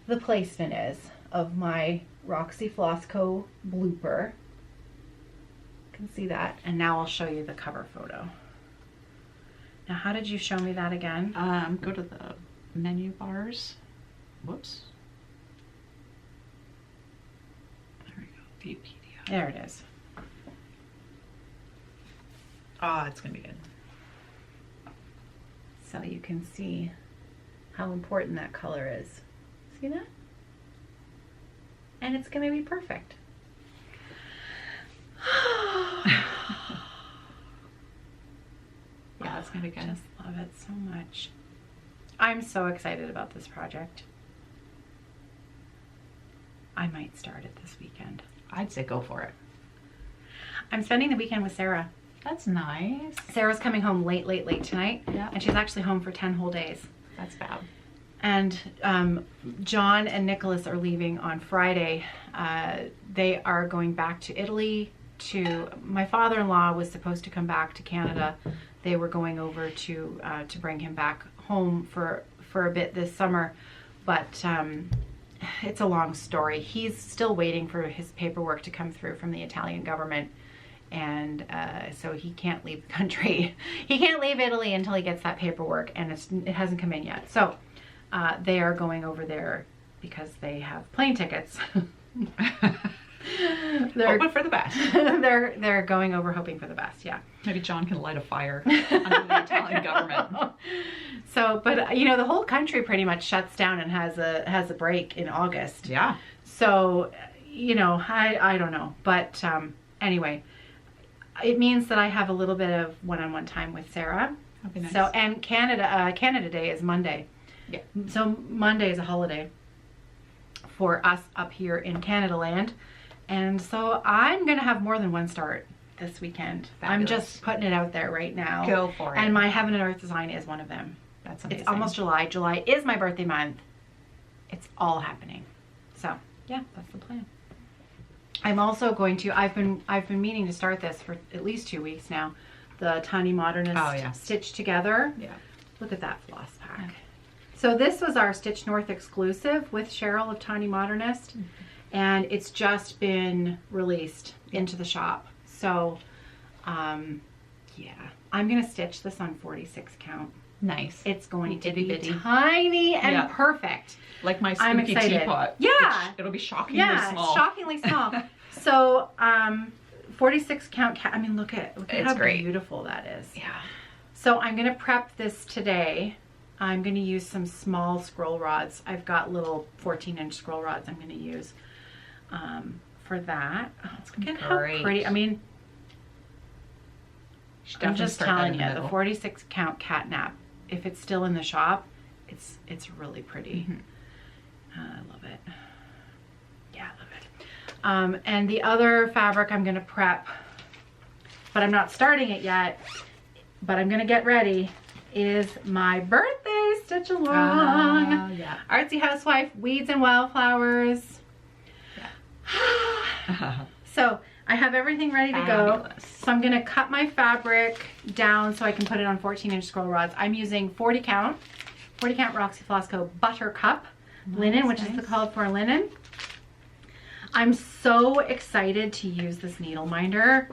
the placement is of my Roxy Floss Co Blooper. You can see that. And now I'll show you the cover photo. Now, how did you show me that again? Go to the menu bars. Whoops. There we go. View PDF. There it is. Oh, it's gonna be good. So you can see how important that color is. See that? And it's gonna be perfect. Yeah, it's gonna be good. I just love it so much. I'm so excited about this project. I might start it this weekend. I'd say go for it. I'm spending the weekend with Sarah. That's nice. Sarah's coming home late tonight. Yeah. And she's actually home for 10 whole days. That's bad. And John and Nicholas are leaving on Friday. They are going back to Italy. My father-in-law was supposed to come back to Canada. They were going over to bring him back home for a bit this summer, but it's a long story. He's still waiting for his paperwork to come through from the Italian government, and so he can't leave the country. He can't leave Italy until he gets that paperwork, and it hasn't come in yet. So they are going over there because they have plane tickets. They're hoping for the best. they're going over hoping for the best. Yeah. Maybe John can light a fire under the Italian government. So, but you know, the whole country pretty much shuts down and has a break in August. Yeah. So, you know, I don't know, but anyway, it means that I have a little bit of one-on-one time with Sarah. That'd be nice. So, and Canada Day is Monday. Yeah. So Monday is a holiday for us up here in Canada land. And so I'm going to have more than one start this weekend. Fabulous. I'm just putting it out there right now. Go for it. And my Heaven and Earth design is one of them. That's amazing. It's almost July. July is my birthday month. It's all happening. So yeah, that's the plan. I'm also going to, I've been meaning to start this for at least 2 weeks now. The Tiny Modernist Stitch Together. Yeah. Look at that floss pack. Yeah. So this was our Stitch North exclusive with Cheryl of Tiny Modernist. Mm-hmm. And it's just been released into the shop. So, yeah, I'm going to stitch this on 46 count. Nice. It's going to be tiny and perfect. Like my spooky teapot. Yeah. It'll be shockingly small. Yeah, shockingly small. So, 46 count, I mean, look at how beautiful that is. Yeah. So I'm going to prep this today. I'm going to use some small scroll rods. I've got little 14-inch scroll rods I'm going to use. For that. Oh, look at how pretty. I mean, I'm just telling you, the 46 count catnap, if it's still in the shop, it's really pretty. Mm-hmm. I love it. Yeah, I love it. And the other fabric I'm going to prep, but I'm not starting it yet, but I'm going to get ready, is my birthday stitch along. Yeah. Artsy Housewife Weeds and Wildflowers. So I have everything ready to go. So I'm going to cut my fabric down so I can put it on 14-inch scroll rods. I'm using 40 count Roxy Floss Co Buttercup linen, which is the called for linen. I'm so excited to use this needle minder.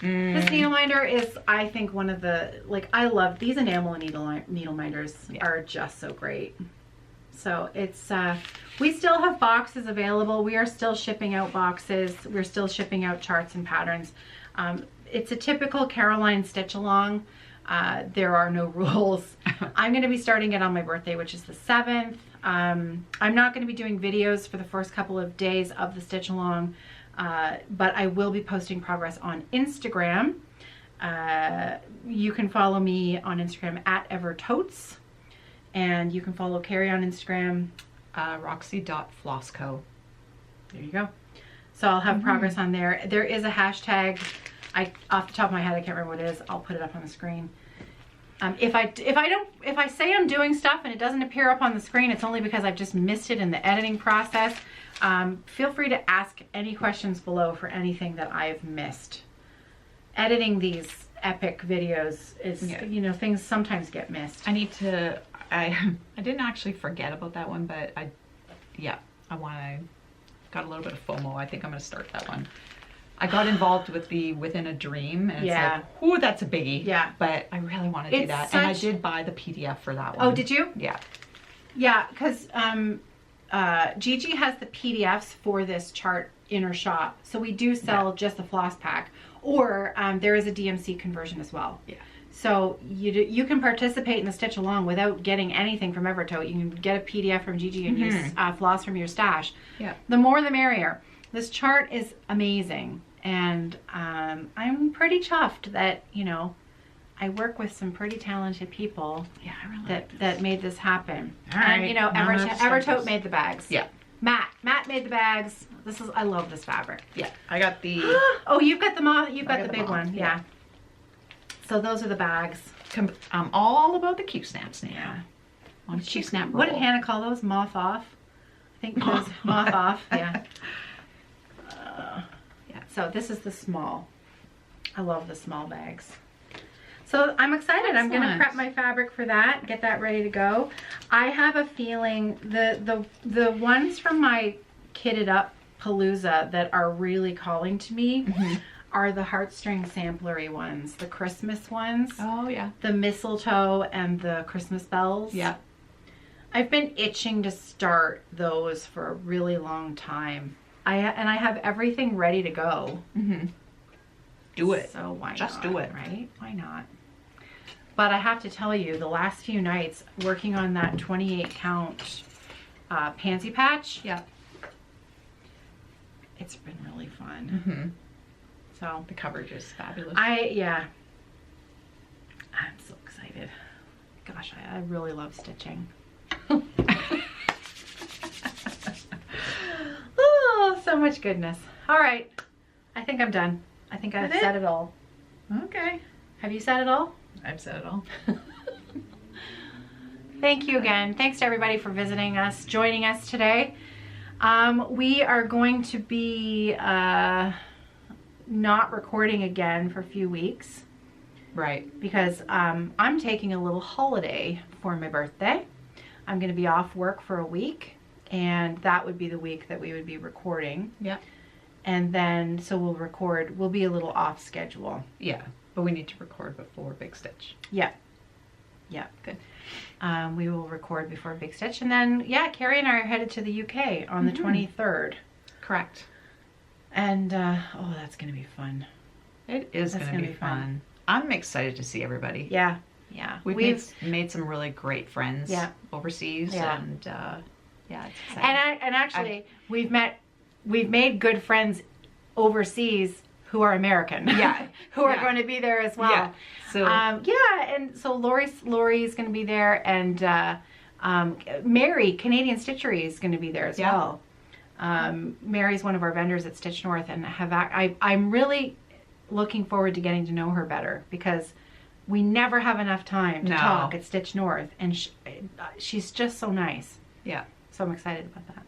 This needle minder is, I think, one of the, like, I love these enamel needle minders are just so great. So it's, we still have boxes available. We are still shipping out boxes. We're still shipping out charts and patterns. It's a typical Caroline stitch along. There are no rules. I'm going to be starting it on my birthday, which is the 7th. I'm not going to be doing videos for the first couple of days of the stitch along. But I will be posting progress on Instagram. You can follow me on Instagram at Evertotes, and you can follow Kerri on Instagram, Roxy.Floss Co. There you go. So I'll have progress on there. There is a hashtag. Off the top of my head, I can't remember what it is. I'll put it up on the screen. If I say I'm doing stuff and it doesn't appear up on the screen, it's only because I've just missed it in the editing process. Feel free to ask any questions below for anything that I've missed. Editing these epic videos is, you know, things sometimes get missed. I didn't actually forget about that one, but got a little bit of FOMO. I think I'm going to start that one. I got involved with the Within a Dream, and it's like, ooh, that's a biggie. Yeah. But I really want to do that. And I did buy the PDF for that one. Oh, did you? Yeah. Yeah, because Gigi has the PDFs for this chart in her shop. So we do sell just the floss pack, or there is a DMC conversion as well. Yeah. So you can participate in the stitch along without getting anything from Evertote. You can get a PDF from Gigi and use floss from your stash. Yeah. The more the merrier. This chart is amazing, and I'm pretty chuffed that, you know, I work with some pretty talented people that made this happen. And you know, Evertote made the bags. Yeah. Matt made the bags. I love this fabric. Yeah. I got the oh, you've got the big one. Yeah. So those are the bags. I'm all about the Q-snaps now. Yeah. On Q-snap roll. What did Hannah call those? Moth off? I think those moth off. Yeah. So this is the small. I love the small bags. So I'm excited. I'm going to prep my fabric for that, get that ready to go. I have a feeling the ones from my kitted up Palooza that are really calling to me are the heartstring samplery ones, the Christmas ones. Oh yeah. The mistletoe and the Christmas bells. Yeah. I've been itching to start those for a really long time. I have everything ready to go. Do it. So why just not, do it, right? Why not? But I have to tell you, the last few nights working on that 28 count Pansy Patch, it's been really fun. So the coverage is fabulous. I'm so excited. Gosh, I really love stitching. Oh, so much goodness. All right. I think I'm done. I think I've said it all. Okay. Have you said it all? I've said it all. Thank you again. Thanks to everybody for visiting us, joining us today. We are going to be not recording again for a few weeks. Right. Because I'm taking a little holiday for my birthday. I'm going to be off work for a week, and that would be the week that we would be recording. Yeah. And then, so we'll be a little off schedule. Yeah, but we need to record before Big Stitch. Yeah. Yeah. Good. We will record before Big Stitch, and then, yeah, Kerri and I are headed to the UK on the 23rd. Correct. And, oh, that's going to be fun. It is going to be fun. I'm excited to see everybody. Yeah. Yeah. We've made some really great friends overseas, and yeah, it's exciting. And actually, we've made good friends overseas who are American. Yeah. who are going to be there as well. Yeah. So and so Lori's going to be there, and Mary, Canadian Stitchery, is going to be there as well. Mary's one of our vendors at Stitch North, and I'm really looking forward to getting to know her better, because we never have enough time to talk at Stitch North, and she's just so nice. Yeah. So I'm excited about that.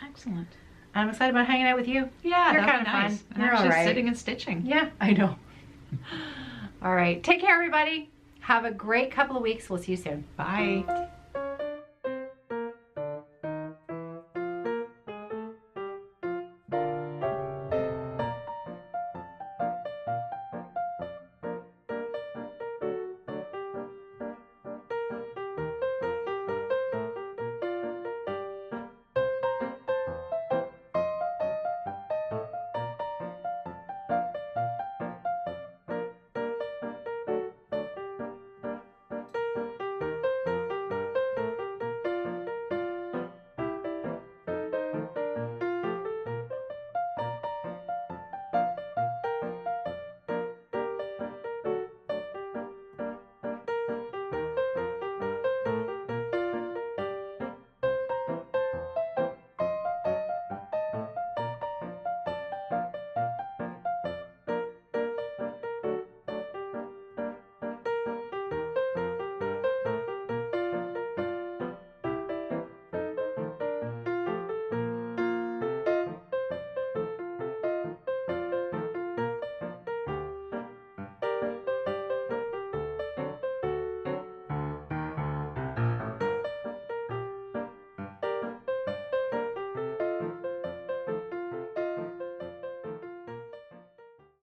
Excellent. I'm excited about hanging out with you. Yeah, you're kind of nice. Fun. You're all right. Sitting and stitching. Yeah, I know. All right. Take care, everybody. Have a great couple of weeks. We'll see you soon. Bye.